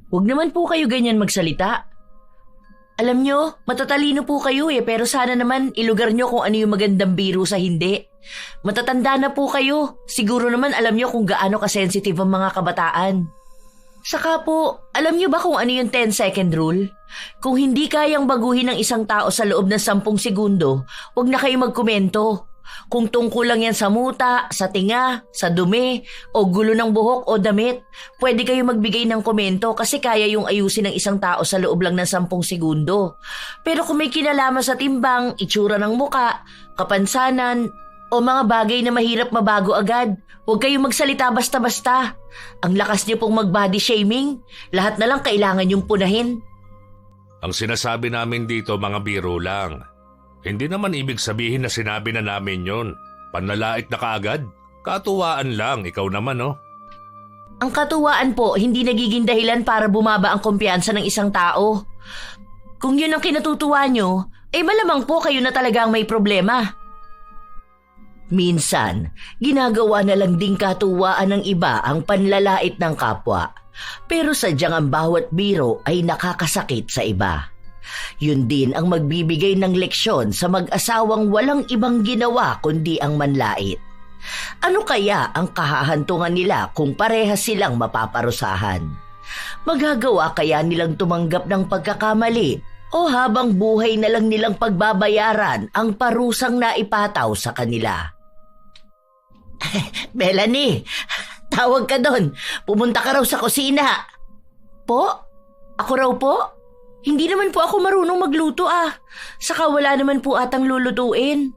Huwag naman po kayo ganyan magsalita. Alam nyo, matatalino po kayo pero sana naman ilugar nyo kung ano yung magandang biro sa hindi. Matatanda na po kayo. Siguro naman alam nyo kung gaano kasensitive ang mga kabataan. Saka po, alam nyo ba kung ano yung 10-second rule? Kung hindi kayang baguhin ng isang tao sa loob ng 10 segundo, huwag na kayo magkomento. Kung tungkol lang yan sa muta, sa tinga, sa dumi, o gulo ng buhok o damit, pwede kayo magbigay ng komento kasi kaya yung ayusin ng isang tao sa loob lang ng 10 segundo. Pero kung may kinalaman sa timbang, itsura ng muka, kapansanan, o mga bagay na mahirap mabago agad, huwag kayong magsalita basta-basta. Ang lakas niyo pong mag-body shaming, lahat na lang kailangan yung punahin. Ang sinasabi namin dito mga biro lang. Hindi naman ibig sabihin na sinabi na namin yon. Panlalait na kaagad. Katuwaan lang, ikaw naman oh. Ang katuwaan po, hindi nagiging dahilan para bumaba ang kumpiyansa ng isang tao. Kung yun ang kinatutuwa nyo, malamang po kayo na talagang may problema. Minsan, ginagawa na lang ding katuwaan ng iba ang panlalait ng kapwa. Pero sadyang ang bawat biro ay nakakasakit sa iba. Yun din ang magbibigay ng leksyon sa mag-asawang walang ibang ginawa kundi ang manlait. Ano kaya ang kahahantungan nila kung parehas silang mapaparusahan? Magagawa kaya nilang tumanggap ng pagkakamali o habang buhay na lang nilang pagbabayaran ang parusang naipataw sa kanila? Melanie, tawag ka doon. Pumunta ka raw sa kusina. Po? Ako raw po? Hindi naman po ako marunong magluto Saka wala naman po atang lulutuin.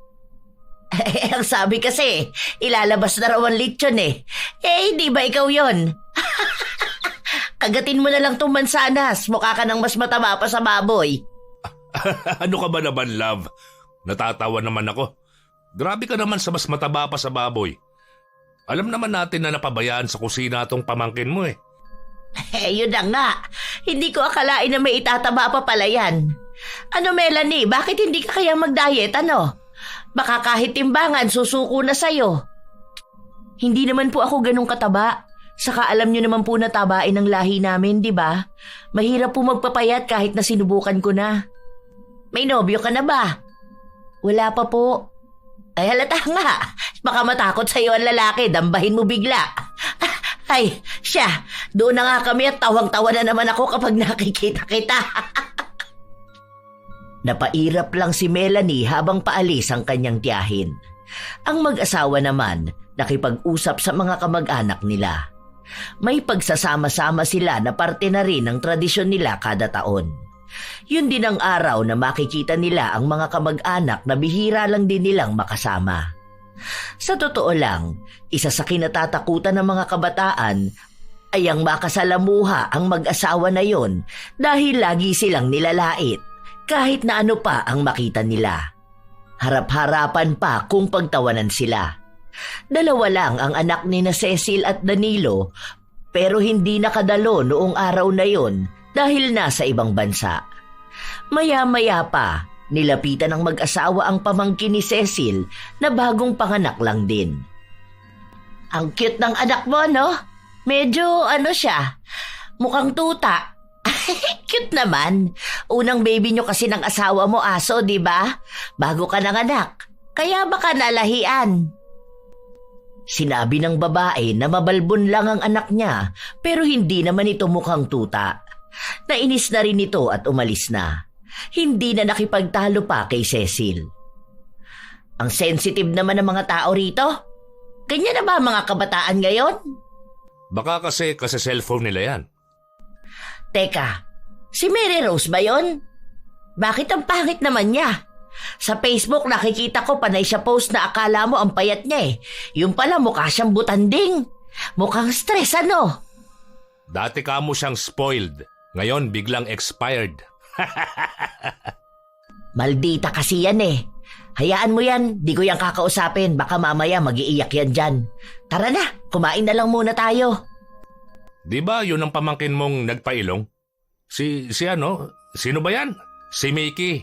Ang sabi kasi, ilalabas na raw ang lechon hindi ba ikaw yon? Kagatin mo na lang tong mansanas. Mukha ka nang mas mataba pa sa baboy. Ano ka ba naman, love? Natatawa naman ako. Grabe ka naman sa mas mataba pa sa baboy. Alam naman natin na napabayaan sa kusina tong pamangkin mo Yun na nga. Hindi ko akalain na may itataba pa pala yan. Ano Melanie, bakit hindi ka kaya mag-diet Baka kahit timbangan susuko na sa'yo. Hindi naman po ako ganun kataba. Saka alam nyo naman po na tabain ang lahi namin, di ba? Mahirap po magpapayat kahit na sinubukan ko na. May nobyo ka na ba? Wala pa po. Ay halata nga. Baka matakot sa'yo ang lalaki, dambahin mo bigla. Ay, siya, doon na nga kami at tawang-tawa na naman ako kapag nakikita kita. Napairap lang si Melanie habang paalis ang kanyang tiyahin. Ang mag-asawa naman, nakipag-usap sa mga kamag-anak nila. May pagsasama-sama sila na parte na rin ng tradisyon nila kada taon. Yun din ang araw na makikita nila ang mga kamag-anak na bihira lang din nilang makasama. Sa totoo lang, isa sa kinatatakutan ng mga kabataan ay ang makasalamuha ang mag-asawa na yon dahil lagi silang nilalait kahit na ano pa ang makita nila. Harap-harapan pa kung pagtawanan sila. Dalawa lang ang anak ni na Cecil at Danilo pero hindi nakadalo noong araw na yon dahil nasa ibang bansa. Maya-maya pa, nilapitan ng mag-asawa ang pamangkin ni Cecil na bagong panganak lang din. Ang cute ng anak mo, no? Medyo siya, mukhang tuta. Cute naman. Unang baby nyo kasi ng asawa mo aso, di ba? Bago ka nanganak. Kaya baka nalahian. Sinabi ng babae na mabalbon lang ang anak niya pero hindi naman ito mukhang tuta. Nainis na rin ito at umalis na. Hindi na nakipagtalo pa kay Cecil. Ang sensitive naman ng mga tao rito. Ganyan na ba mga kabataan ngayon? Baka kasi cellphone nila yan. Teka, si Mary Rose ba yon? Bakit ang pangit naman niya? Sa Facebook nakikita ko panay siya post na akala mo ang payat niya Yung pala mukha siyang butanding. Mukhang stress Dati ka mo siyang spoiled. Ngayon biglang expired. Maldita kasi yan Hayaan mo yan, di ko yan kakausapin. Baka mamaya mag-iiyak yan dyan. Tara na, kumain na lang muna tayo. Di ba yun ang pamangkin mong nagpailong? Sino ba yan? Si Mickey.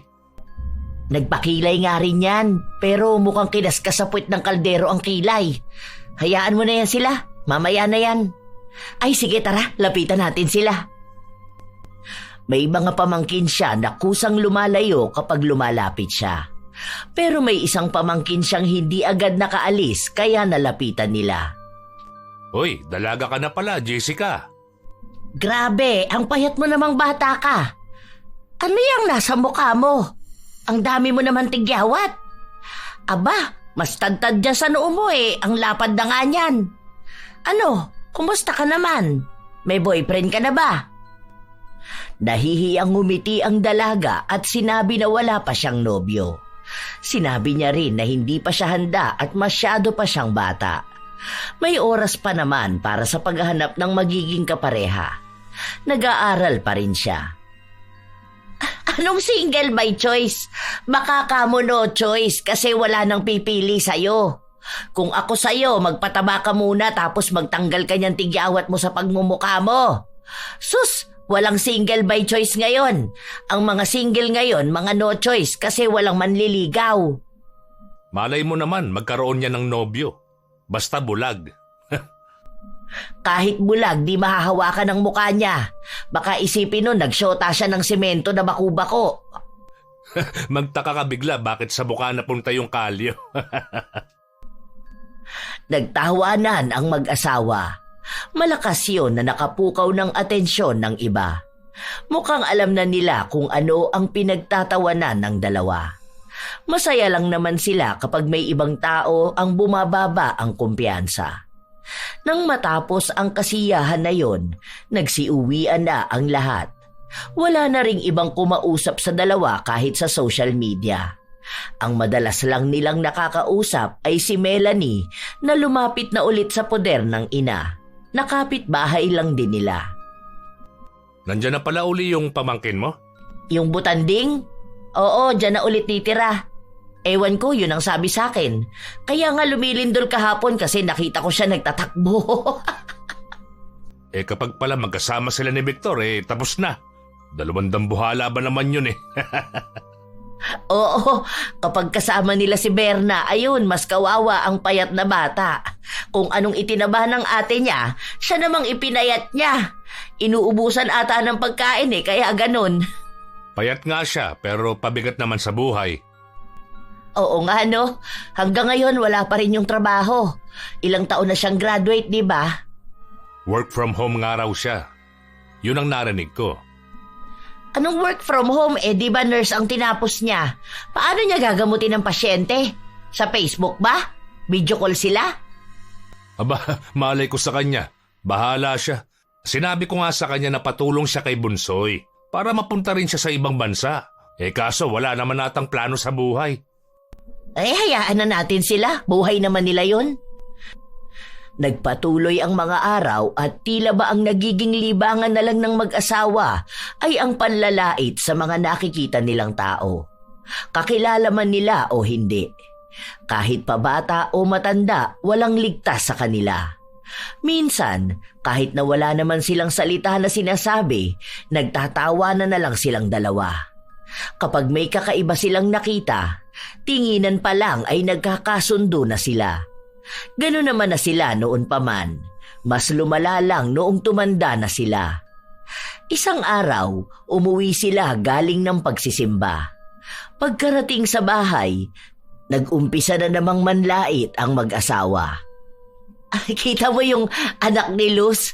Nagpakilay nga rin yan, pero mukhang kinaskas sa puwet ng kaldero ang kilay. Hayaan mo na yan sila, mamaya na yan. Ay sige tara, lapitan natin sila. May mga pamangkin siya na kusang lumalayo kapag lumalapit siya. Pero may isang pamangkin siyang hindi agad nakaalis kaya nalapitan nila. Hoy, dalaga ka na pala, Jessica. Grabe, ang payat mo namang bata ka. Ano yung nasa mukha mo? Ang dami mo naman tigyawat. Aba, mas tadtad dyan sa noo mo ang lapad na nga niyan. Ano, kumusta ka naman? May boyfriend ka na ba? Nahihiyang ngumiti ang dalaga at sinabi na wala pa siyang nobyo. Sinabi niya rin na hindi pa siya handa at masyado pa siyang bata. May oras pa naman para sa paghahanap ng magiging kapareha. Nag-aaral pa rin siya. Anong single by choice? Baka ka mo no choice kasi wala nang pipili sa'yo. Kung ako sa'yo, magpataba ka muna tapos magtanggal ka niyang tigyawat mo sa pagmumukha mo. Sus, walang single by choice ngayon. Ang mga single ngayon, mga no choice kasi walang manliligaw. Malay mo naman, magkaroon niya ng nobyo. Basta bulag. Kahit bulag, di mahahawakan ang mukha niya. Baka isipin nun, nagsyota siya ng semento na baku-bako. Magtaka ka bigla bakit sa mukha napunta yung kalyo. Nagtawanan ang mag-asawa. Malakas yun na nakapukaw ng atensyon ng iba. Mukhang alam na nila kung ano ang pinagtatawanan ng dalawa. Masaya lang naman sila kapag may ibang tao ang bumababa ang kumpiyansa. Nang matapos ang kasiyahan na yon, nagsiuwian na ang lahat. Wala na ring ibang kumausap sa dalawa kahit sa social media. Ang madalas lang nilang nakakausap ay si Melanie na lumapit na ulit sa poder ng ina. Nakapit-bahay lang din nila. Nandiyan na pala uli yung pamangkin mo? Yung butanding? Oo, dyan na ulit titira. Ewan ko, yun ang sabi sa akin. Kaya nga lumilindol kahapon kasi nakita ko siya nagtatakbo. Kapag pala magkasama sila ni Victor, tapos na. Dalawang buhala ba naman yun Oo, kapag kasama nila si Berna, ayun, mas kawawa ang payat na bata. Kung anong itinaba ng ate niya, siya namang ipinayat niya. Inuubusan ata ng pagkain kaya ganun. Payat nga siya, pero pabigat naman sa buhay. Oo nga no, hanggang ngayon wala pa rin yung trabaho. Ilang taon na siyang graduate, di ba? Work from home nga raw siya. Yun ang narinig ko. Anong work from home? Di ba nurse ang tinapos niya? Paano niya gagamutin ng pasyente? Sa Facebook ba? Video call sila? Aba, malay ko sa kanya. Bahala siya. Sinabi ko nga sa kanya na patulong siya kay Bunsoy para mapunta rin siya sa ibang bansa. Kaso wala naman natang plano sa buhay. Hayaan na natin sila. Buhay naman nila yun. Nagpatuloy ang mga araw at tila ba ang nagiging libangan na lang ng mag-asawa ay ang panlalait sa mga nakikita nilang tao. Kakilala man nila o hindi. Kahit pabata o matanda, walang ligtas sa kanila. Minsan, kahit na wala naman silang salita na sinasabi, nagtatawanan na lang silang dalawa. Kapag may kakaiba silang nakita, tinginan pa lang ay nagkakasundo na sila. Gano'n naman na sila noon pa man. Mas lumala lang noong tumanda na sila. Isang araw, umuwi sila galing ng pagsisimba. Pagkarating sa bahay, nag-umpisa na namang manlait ang mag-asawa. Kita mo yung anak ni Luz?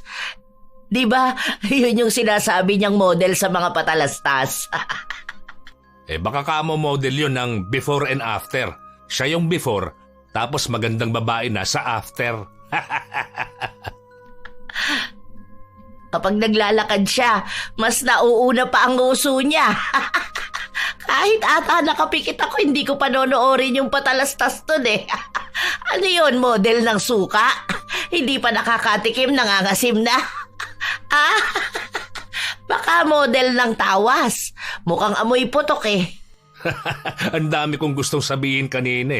Diba, yun yung sinasabi niyang model sa mga patalastas. Baka kamo model yun ng before and after. Siya yung before, tapos magandang babae na sa after. Kapag naglalakad siya, mas nauuna pa ang nguso niya. Kahit ata nakapikit ako, hindi ko panonoorin yung patalastas dun Ano yun, model ng suka? Hindi pa nakakatikim, nangangasim na. Baka model ng tawas. Mukhang amoy putok Ang dami kong gustong sabihin kanina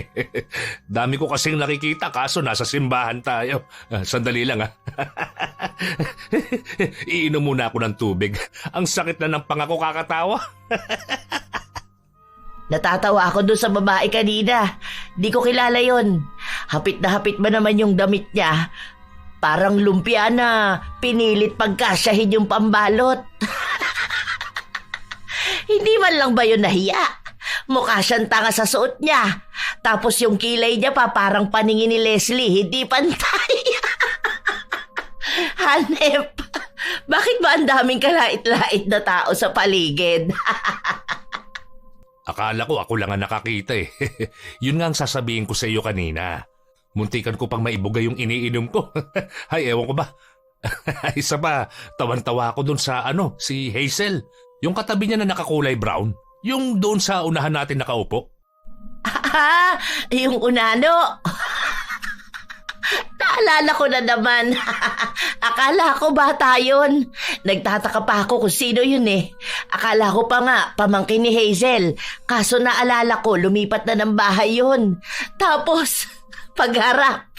Dami ko kasing nakikita kaso nasa simbahan tayo. Sandali lang Iinom muna ako ng tubig. Ang sakit na ng pangako kakatawa. Natatawa ako doon sa babae kanina. Di ko kilala yon. Hapit na hapit ba naman yung damit niya? Parang lumpia na pinilit pagkasyahin yung pambalot. Hindi man lang ba yun nahiya? Mukha siyang tanga sa suot niya. Tapos yung kilay niya pa parang paningin ni Leslie, hindi pantay. Hanep, bakit ba ang daming kalait-lait na tao sa paligid? Akala ko ako lang ang nakakita eh. Yun nga ang sasabihin ko sa iyo kanina. Muntikan ko pang maibuga yung iniinom ko. Ay, ewan ko ba. Isa pa, tawan-tawa ako dun sa si Hazel. Yung katabi niya na nakakulay brown. Yung doon sa unahan natin nakaupo. Yung unano. Naalala ko na naman. Akala ko bata yun. Nagtataka pa ako kung sino yun eh. Akala ko pa nga, pamangkin ni Hazel. Kaso naalala ko, lumipat na ng bahay yun. Tapos, pagharap.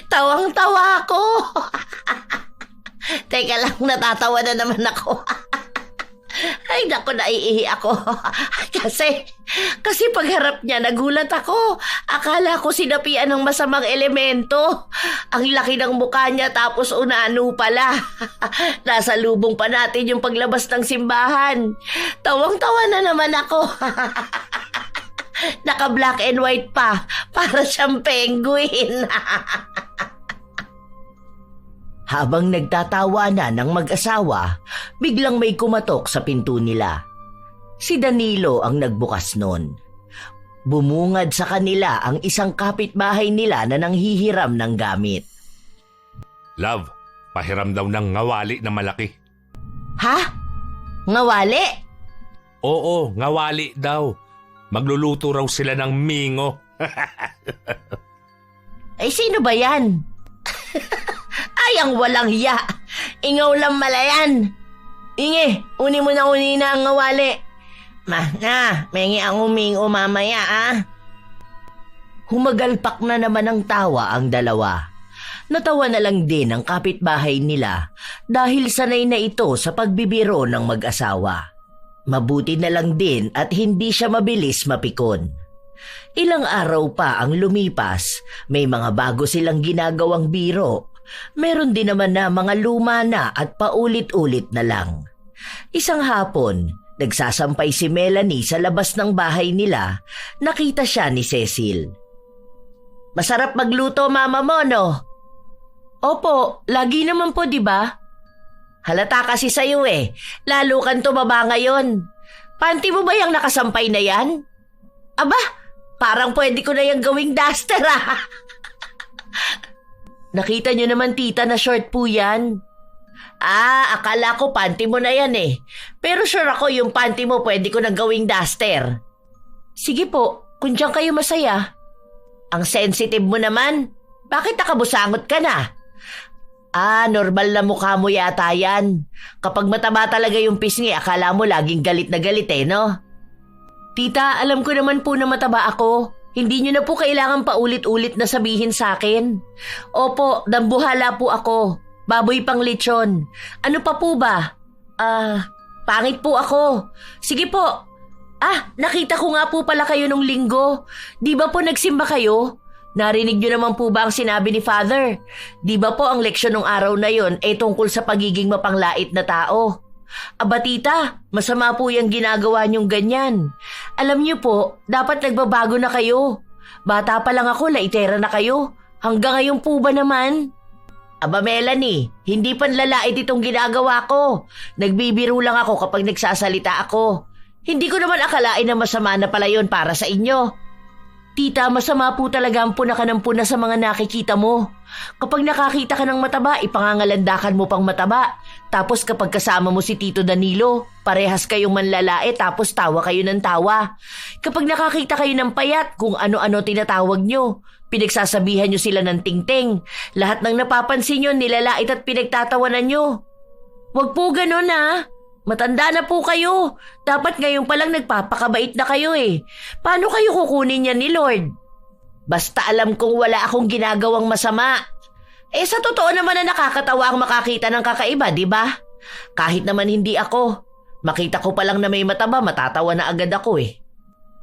Tawang-tawa ako. Teka lang, natatawa na naman ako. Ay, naku, naiihi ako. Kasi pagharap niya, nagulat ako. Akala ko sinapian ng masamang elemento. Ang laki ng mukha niya, tapos unano pala. Nasa lubong pa natin yung paglabas ng simbahan. Tawang-tawa na naman ako. Naka black and white pa. Para siyang penguin. Habang nagtatawanan ng mag-asawa, biglang may kumatok sa pinto nila. Si Danilo ang nagbukas nun. Bumungad sa kanila ang isang kapitbahay nila na nanghihiram ng gamit. Love, pahiram daw ng ngawali na malaki. Ha? Ngawali? Oo, ngawali daw. Magluluto raw sila ng mingo. Ay, sino ba yan? Ay, ang walang hiya. Ingaw lang malayan. Inge, uni mo na ang ngawali. Mengi ang umingo mamaya Humagalpak na naman ng tawa ang dalawa. Natawa na lang din ang kapitbahay nila dahil sanay na ito sa pagbibiro ng mag-asawa. Mabuti na lang din at hindi siya mabilis mapikon. Ilang araw pa ang lumipas, may mga bago silang ginagawang biro. Meron din naman na mga luma na at paulit-ulit na lang. Isang hapon, nagsasampay si Melanie sa labas ng bahay nila, nakita siya ni Cecil. Masarap magluto, mama mo, no? Opo, lagi naman po, di ba? Halata kasi sa'yo eh, lalo kang tumaba ngayon. Panty mo ba yung nakasampay na yan? Aba, parang pwede ko na yung gawing duster Nakita niyo naman tita na short po yan. Akala ko panty mo na yan eh. Pero sure ako yung panty mo pwede ko nang gawing duster. Sige po, kung diyan kayo masaya. Ang sensitive mo naman. Bakit nakabusangot ka na? Normal na mukha mo yata yan. Kapag mataba talaga yung pisngi, akala mo laging galit na galit eh, no? Tita, alam ko naman po na mataba ako. Hindi niyo na po kailangan paulit-ulit na sabihin sa akin. Opo, dambuhala po ako. Baboy pang lechon. Ano pa po ba? Pangit po ako. Sige po. Nakita ko nga po pala kayo nung linggo. Di ba po nagsimba kayo? Narinig niyo naman po ba ang sinabi ni Father? Di ba po ang leksyon ng araw na yon ay tungkol sa pagiging mapanglait na tao? Aba tita, masama po yung ginagawa niyong ganyan. Alam niyo po, dapat nagbabago na kayo. Bata pa lang ako, laitera na kayo. Hanggang ngayon po ba naman? Aba Melanie, hindi panlalait itong ginagawa ko. Nagbibiro lang ako kapag nagsasalita ako. Hindi ko naman akalain na masama na pala yun para sa inyo. Tita, masama po talaga ang puna sa mga nakikita mo. Kapag nakakita ka ng mataba, ipangangalandakan mo pang mataba. Tapos kapag kasama mo si Tito Danilo, parehas kayong manlalae tapos tawa kayo ng tawa. Kapag nakakita kayo ng payat, kung ano-ano tinatawag nyo. Pinagsasabihan nyo sila ng tingting. Lahat ng napapansin nyo, nilalait at pinagtatawanan nyo. Huwag po ganun Matanda na po kayo. Dapat ngayon palang nagpapakabait na kayo eh. Paano kayo kukunin yan ni Lord? Basta alam kong wala akong ginagawang masama. Sa totoo naman na nakakatawa ang makakita ng kakaiba, di ba? Kahit naman hindi ako. Makita ko palang na may mataba, matatawa na agad ako eh.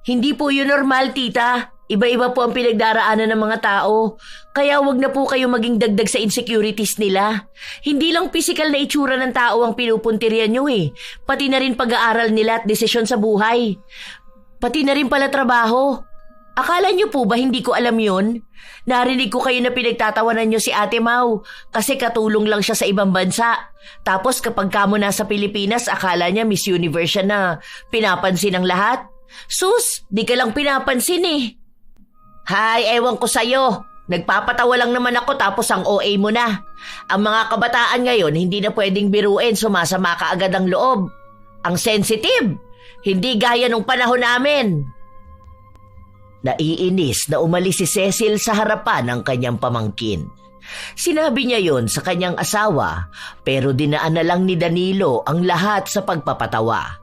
Hindi po yun normal, tita. Iba-iba po ang pinagdaraanan ng mga tao. Kaya wag na po kayo maging dagdag sa insecurities nila. Hindi lang physical na itsura ng tao ang pinupuntiryan nyo eh. Pati na rin pag-aaral nila at desisyon sa buhay. Pati na rin pala trabaho. Akala nyo po ba hindi ko alam yun? Narinig ko kayo na pinagtatawanan nyo si Ate Mau kasi katulong lang siya sa ibang bansa. Tapos kapag kamo nasa Pilipinas, akala niya Miss Universe siya na pinapansin ng lahat. Sus, di ka lang pinapansin eh. Hay, ewan ko sa'yo. Nagpapatawa lang naman ako tapos ang OA mo na. Ang mga kabataan ngayon hindi na pwedeng biruin, sumasama ka agad ang loob. Ang sensitive. Hindi gaya nung panahon namin. Naiinis na umalis si Cecil sa harapan ng kanyang pamangkin. Sinabi niya yon sa kanyang asawa pero dinaan na lang ni Danilo ang lahat sa pagpapatawa.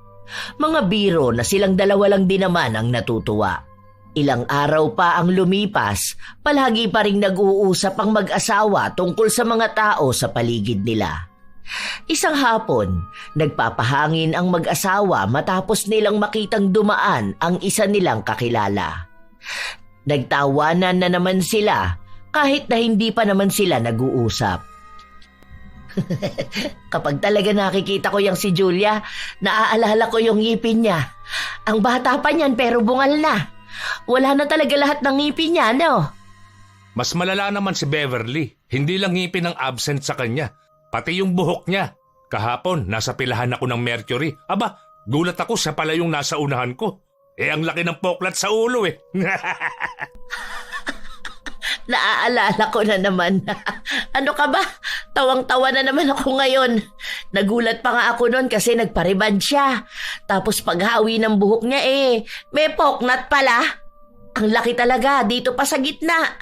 Mga biro na silang dalawa lang din naman ang natutuwa. Ilang araw pa ang lumipas, palagi pa ring nag-uusap ang mag-asawa tungkol sa mga tao sa paligid nila. Isang hapon, nagpapahangin ang mag-asawa matapos nilang makitang dumaan ang isa nilang kakilala. Nagtawanan na naman sila kahit na hindi pa naman sila nag-uusap. Kapag talaga nakikita ko yung si Julia, naaalala ko yung ngipin niya. Ang bata pa niyan pero bungal na. Wala na talaga lahat ng ngipin niya, no? Mas malala naman si Beverly. Hindi lang ngipin ang absent sa kanya. Pati yung buhok niya. Kahapon, nasa pilahan ako ng Mercury. Aba, gulat ako siya pala yung nasa unahan ko. Ang laki ng poklat sa ulo eh. Naaalala ko na naman. Ano ka ba? Tawang-tawa na naman ako ngayon. Nagulat pa nga ako noon kasi nagpariband siya. Tapos paghawi ng buhok niya may poknat pala. Ang laki talaga, dito pa sa gitna.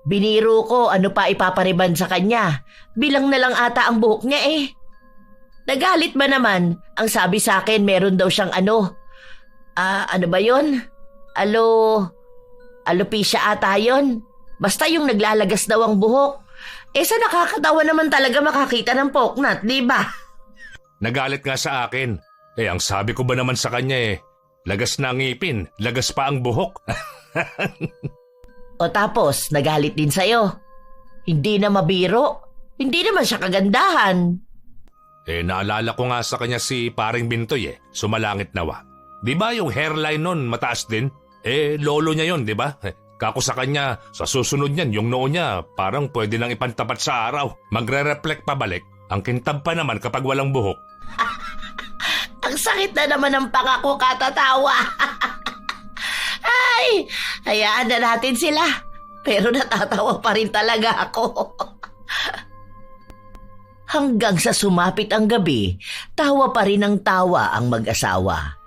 Biniro ko ano pa ipapariband sa kanya. Bilang na lang ata ang buhok niya Nagalit ba naman? Ang sabi sa akin meron daw siyang ano ba yon? Alopecia ata yon. Basta yung naglalagas daw ang buhok. Sa nakakatawa naman talaga makakita ng poknat, di ba? Nagalit nga sa akin. Ang sabi ko ba naman sa kanya lagas na ang ngipin, lagas pa ang buhok. O tapos, nagalit din sa'yo. Hindi na mabiro. Hindi naman siya kagandahan. Naalala ko nga sa kanya si Paring Bintoy sumalangit nawa. Di ba yung hairline nun mataas din? Lolo niya yon, di ba? Kako sa kanya, sa susunod niyan, yung noo niya parang pwede nang ipantapat sa araw. Magre-reflect pabalik. Ang kintab pa naman kapag walang buhok. Ang sakit na naman ng pangako katatawa. Ay, hayaan na natin sila. Pero natatawa pa rin talaga ako. Hanggang sa sumapit ang gabi, tawa pa rin ang tawa ang mag-asawa.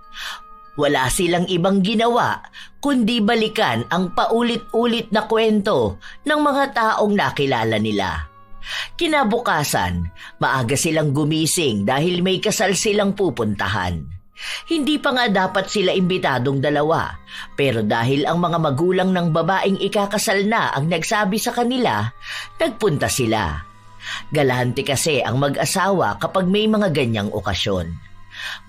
Wala silang ibang ginawa kundi balikan ang paulit-ulit na kwento ng mga taong nakilala nila. Kinabukasan, maaga silang gumising dahil may kasal silang pupuntahan. Hindi pa nga dapat sila imbitadong dalawa, pero dahil ang mga magulang ng babaeng ikakasal na ang nagsabi sa kanila, nagpunta sila. Galante kasi ang mag-asawa kapag may mga ganyang okasyon.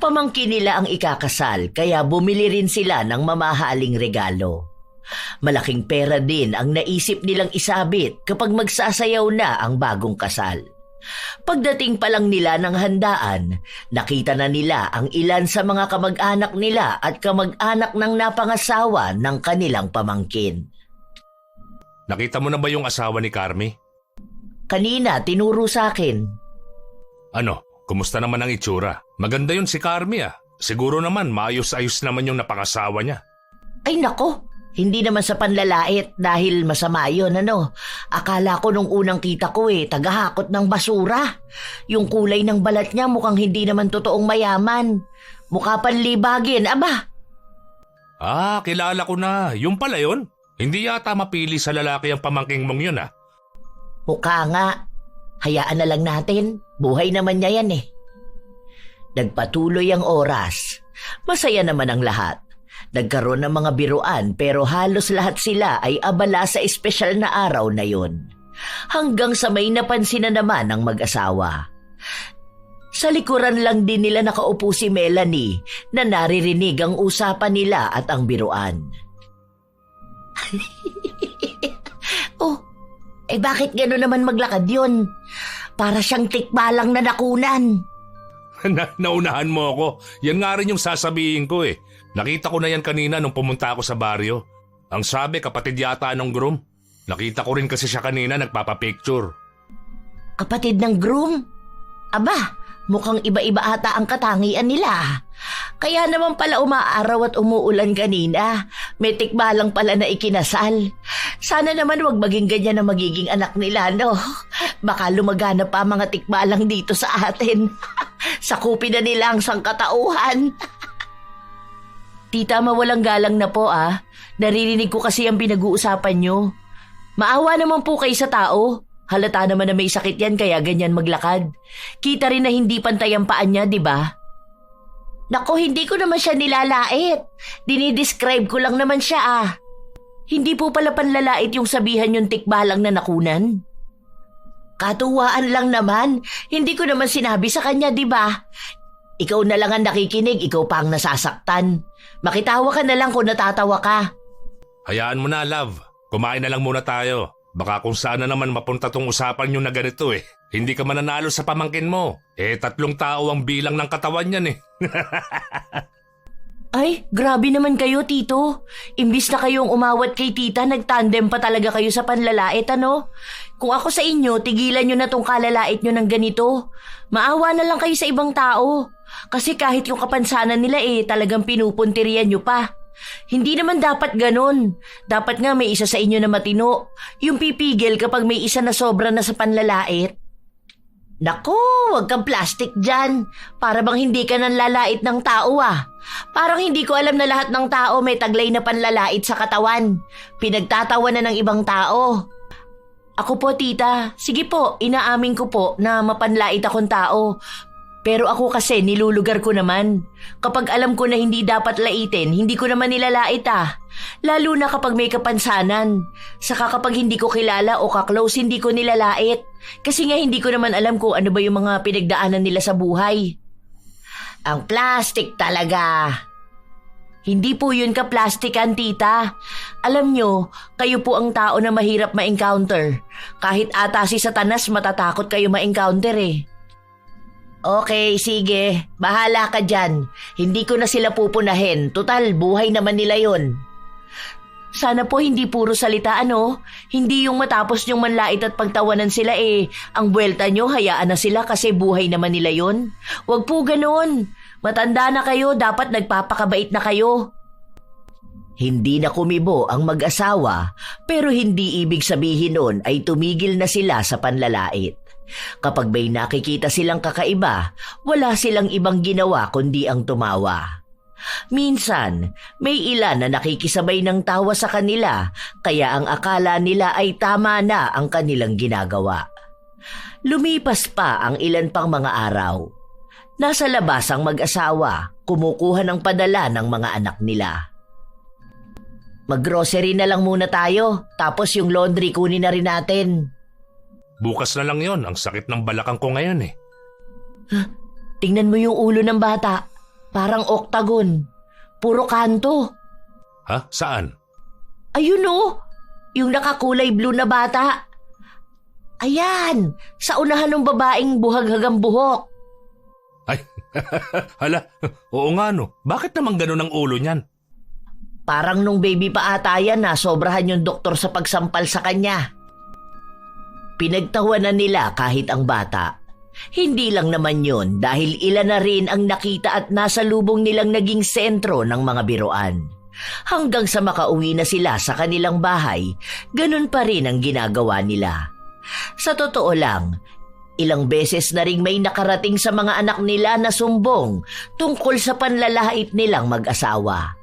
Pamangkin nila ang ikakasal kaya bumili rin sila ng mamahaling regalo. Malaking pera din ang naisip nilang isabit kapag magsasayaw na ang bagong kasal. Pagdating pa lang nila ng handaan, nakita na nila ang ilan sa mga kamag-anak nila at kamag-anak ng napangasawa ng kanilang pamangkin. Nakita mo na ba yung asawa ni Carmi? Kanina, tinuro sa akin. Ano? Kumusta naman ang itsura? Maganda yun si Carmi Siguro naman maayos-ayos naman yung napangasawa niya. Ay nako, hindi naman sa panlalait dahil masama yun Akala ko nung unang kita ko tagahakot ng basura. Yung kulay ng balat niya mukhang hindi naman totoong mayaman. Mukha panlibagin, aba. Kilala ko na. Yung pala yun. Hindi yata mapili sa lalaki ang pamangking mong yun Mukha nga. Hayaan na lang natin. Buhay naman niya yan Nagpatuloy ang oras. Masaya naman ang lahat. Nagkaroon ng mga biruan pero halos lahat sila ay abala sa espesyal na araw na yon. Hanggang sa may napansin na naman ng mag-asawa. Sa likuran lang din nila nakaupo si Melanie na naririnig ang usapan nila at ang biruan. Oh, bakit gano'n naman maglakad yun? Para siyang tikbalang na nakunan. Naunahan mo ako. Yan nga rin yung sasabihin ko eh. Nakita ko na yan kanina nung pumunta ako sa baryo. Ang sabi, kapatid yata ng groom. Nakita ko rin kasi siya kanina nagpapapicture. Kapatid ng groom? Aba, mukhang iba-iba ata ang katangian nila. Kaya naman pala umaaraw at umuulan kanina. May tikbalang pala na ikinasal. Sana naman wag maging ganyan na magiging anak nila, no? Baka lumagana pa mga tikbalang dito sa atin. Sakupin na nila ang sangkatauhan. Tita, mawalang galang na po ah. Naririnig ko kasi ang pinag-uusapan nyo. Maawa naman po kayo sa tao. Halata naman na may sakit yan kaya ganyan maglakad. Kita rin na hindi pantay ang paan niya, di ba? Nako, hindi ko naman siya nilalait. Dinidescribe ko lang naman siya ah. Hindi po pala panlalait yung sabihan yung tikbalang na nakunan. Katuwaan lang naman. Hindi ko naman sinabi sa kanya, di ba? Ikaw na lang ang nakikinig, ikaw pa ang nasasaktan. Makitawa ka na lang kung natatawa ka. Hayaan mo na, love. Kumain na lang muna tayo. Baka kung saan na naman mapunta tong usapan nyo na ganito eh. Hindi ka mananalo sa pamangkin mo. 3 tao ang bilang ng katawan yan eh. Ay, grabe naman kayo, Tito. Imbis na kayong umawat kay tita, nagtandem pa talaga kayo sa panlalait, ano? Kung ako sa inyo, tigilan nyo na tong kalalait nyo ng ganito. Maawa na lang kayo sa ibang tao. Kasi kahit yung kapansanan nila talagang pinupuntirian nyo pa. Hindi naman dapat ganon. Dapat nga may isa sa inyo na matino. Yung pipigil kapag may isa na sobra na sa panlalait. Naku, wag kang plastic dyan. Para bang hindi ka nanlalait ng tao ah. Parang hindi ko alam na lahat ng tao may taglay na panlalait sa katawan. Pinagtatawa na ng ibang tao. Ako po, tita. Sige po, inaamin ko po na mapanlait akong tao. Pero ako kasi nilulugar ko naman. Kapag alam ko na hindi dapat laitin, hindi ko naman nilalait ah. Lalo na kapag may kapansanan. Saka kapag hindi ko kilala o kaklose, hindi ko nilalait. Kasi nga hindi ko naman alam kung ano ba yung mga pinagdaanan nila sa buhay. Ang plastic talaga. Hindi po yun ka-plastikan, tita. Alam nyo, kayo po ang tao na mahirap ma-encounter. Kahit ata si Satanas matatakot kayo ma-encounter eh. Okay, sige. Bahala ka dyan. Hindi ko na sila pupunahin. Tutal, buhay naman nila yun. Sana po hindi puro salita, ano? Hindi yung matapos yung manlait at pagtawanan sila ang buwelta nyo, hayaan na sila kasi buhay naman nila yun. Huwag po ganon. Matanda na kayo, dapat nagpapakabait na kayo. Hindi na kumibo ang mag-asawa, pero hindi ibig sabihin nun ay tumigil na sila sa panlalait. Kapag may nakikita silang kakaiba, wala silang ibang ginawa kundi ang tumawa. Minsan, may ilan na nakikisabay ng tawa sa kanila, kaya ang akala nila ay tama na ang kanilang ginagawa. Lumipas pa ang ilan pang mga araw. Nasa labas ang mag-asawa, kumukuha ng padala ng mga anak nila. Mag-grocery na lang muna tayo, tapos yung laundry kunin na rin natin. Bukas na lang yon. Ang sakit ng balakang ko ngayon eh. Tingnan mo yung ulo ng bata. Parang oktagon. Puro kanto. Ha? Saan? Ayun oh. Yung nakakulay blue na bata. Ayan. Sa unahan ng babaeng buhaghagang buhok. Ay, hala. Oo nga no. Bakit naman ganun ang ulo niyan? Parang nung baby pa ata yan na sobrahan yung doktor sa pagsampal sa kanya. Pinagtawanan nila kahit ang bata. Hindi lang naman yun dahil ilan na rin ang nakita at nasa lubong nilang naging sentro ng mga biruan. Hanggang sa makauwi na sila sa kanilang bahay, ganun pa rin ang ginagawa nila. Sa totoo lang, ilang beses na ring may nakarating sa mga anak nila na sumbong tungkol sa panlalait nilang mag-asawa.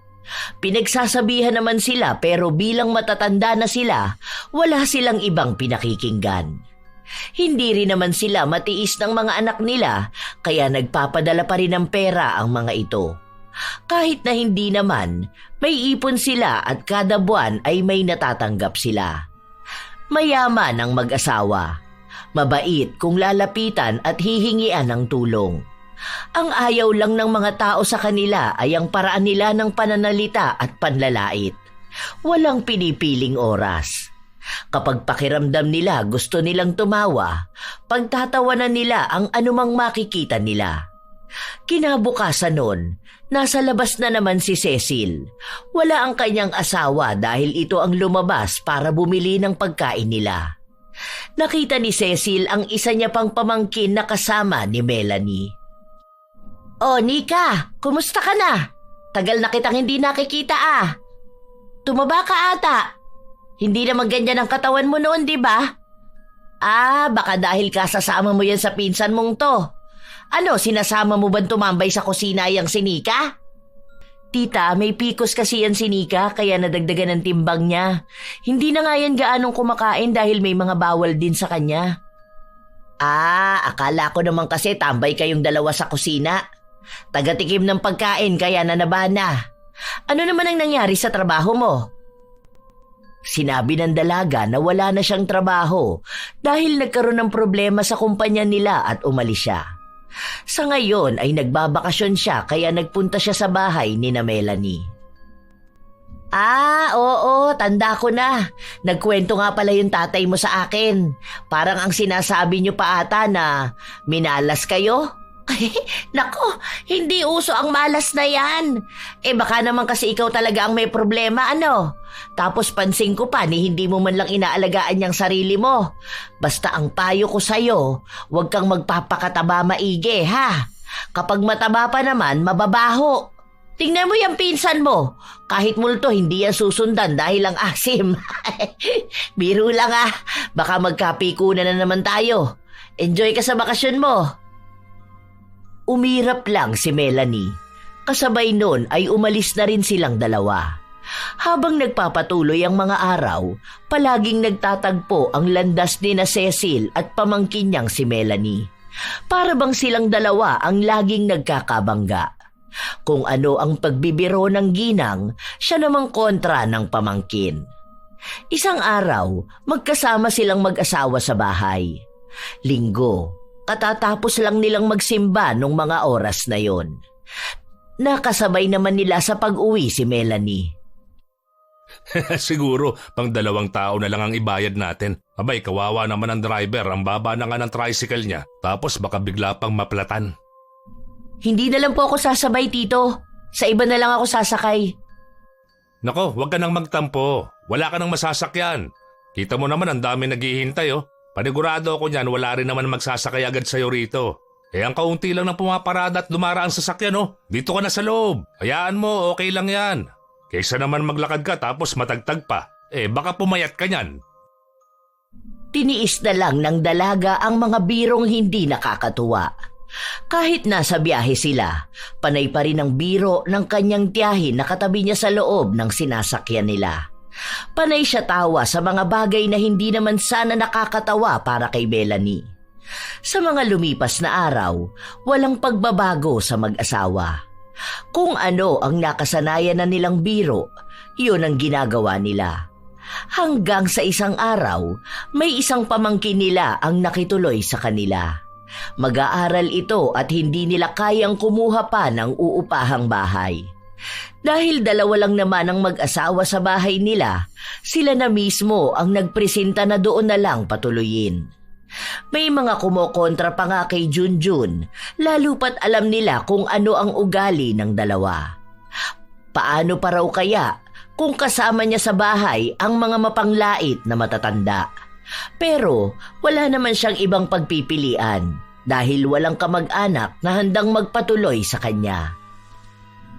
Pinagsasabihan naman sila pero bilang matatanda na sila, wala silang ibang pinakikinggan. Hindi rin naman sila matiis ng mga anak nila kaya nagpapadala pa rin ng pera ang mga ito. Kahit na hindi naman, may ipon sila at kada buwan ay may natatanggap sila. Mayaman ang mag-asawa. Mabait kung lalapitan at hihingian ng tulong. Ang ayaw lang ng mga tao sa kanila ay ang paraan nila ng pananalita at panlalait. Walang pinipiling oras. Kapag pakiramdam nila gusto nilang tumawa, pagtatawanan nila ang anumang makikita nila. Kinabukasan nun, nasa labas na naman si Cecil. Wala ang kanyang asawa dahil ito ang lumabas para bumili ng pagkain nila. Nakita ni Cecil ang isa niya pang pamangkin na kasama ni Melanie. "Oh, Nika, kumusta ka na? Tagal na kitang hindi nakikita ah. Tumaba ka ata. Hindi naman ganyan ang katawan mo noon, di ba? Ah, baka dahil kasasama mo yan sa pinsan mong to. Ano, sinasama mo bang tumambay sa kusina yang si Nika?" "Tita, may pikos kasi yan si Nika kaya nadagdagan ng timbang niya. Hindi na nga yan gaanong kumakain dahil may mga bawal din sa kanya." "Ah, akala ko naman kasi tambay kayong dalawa sa kusina. Tagatikim ng pagkain kaya nanabana. Ano naman ang nangyari sa trabaho mo?" Sinabi ng dalaga na wala na siyang trabaho dahil nagkaroon ng problema sa kumpanya nila at umalis siya. Sa ngayon ay nagbabakasyon siya kaya nagpunta siya sa bahay ni na Melanie. "Ah, oo, tanda ko na. Nagkwento nga pala yung tatay mo sa akin. Parang ang sinasabi niyo pa ata na minalas kayo." "Nako, hindi uso ang malas na yan. Baka naman kasi ikaw talaga ang may problema, ano? Tapos pansin ko pa ni hindi mo man lang inaalagaan yung sarili mo. Basta ang payo ko sa'yo, huwag kang magpapakataba maigi, ha? Kapag mataba pa naman, mababaho. Tingnan mo yung pinsan mo. Kahit multo, hindi yan susundan dahil ang asim." "Biro lang ah. Baka magkapikunan na naman tayo. Enjoy ka sa bakasyon mo." Umirap lang si Melanie. Kasabay nun ay umalis na rin silang dalawa. Habang nagpapatuloy ang mga araw, palaging nagtatagpo ang landas ni na Cecil at pamangkin niyang si Melanie. Para bang silang dalawa ang laging nagkakabangga. Kung ano ang pagbibiro ng ginang, siya namang kontra ng pamangkin. Isang araw, magkasama silang mag-asawa sa bahay. Linggo, katatapos lang nilang magsimba nung mga oras na yon. Nakasabay naman nila sa pag-uwi si Melanie. Siguro, pang 2 tao na lang ang ibayad natin. Abay, kawawa naman ang driver, ang baba na nga ng tricycle niya. Tapos baka bigla pang maplatan. "Hindi na lang po ako sasabay, Tito. Sa iba na lang ako sasakay." Nako, huwag ka nang magtampo. Wala ka nang masasakyan. Kita mo naman ang dami naghihintay oh. Panigurado ako niyan, wala rin naman magsasakay agad sa'yo rito. Ang kaunti lang ng pumaparada at dumaraan sa sasakyan oh. Dito ka na sa loob. Hayaan mo, okay lang yan. Kaysa naman maglakad ka tapos matagtag pa. Baka pumayat ka niyan. Tiniis na lang ng dalaga ang mga birong hindi nakakatuwa. Kahit nasa biyahe sila, panay pa rin ang biro ng kanyang tiyahin na katabi niya sa loob ng sinasakyan nila. Panay siya tawa sa mga bagay na hindi naman sana nakakatawa para kay Melanie. Sa mga lumipas na araw, walang pagbabago sa mag-asawa. Kung ano ang nakasanayan na nilang biro, yun ang ginagawa nila. Hanggang sa isang araw, may isang pamangkin nila ang nakituloy sa kanila. Mag-aaral ito at hindi nila kayang kumuha pa ng uupahang bahay. Dahil 2 lang naman ang mag-asawa sa bahay nila, sila na mismo ang nagpresenta na doon na lang patuloyin. May mga kumokontra pa nga kay Junjun, lalo pat alam nila kung ano ang ugali ng dalawa. Paano pa raw kaya kung kasama niya sa bahay ang mga mapanglait na matatanda? Pero wala naman siyang ibang pagpipilian dahil walang kamag-anak na handang magpatuloy sa kanya.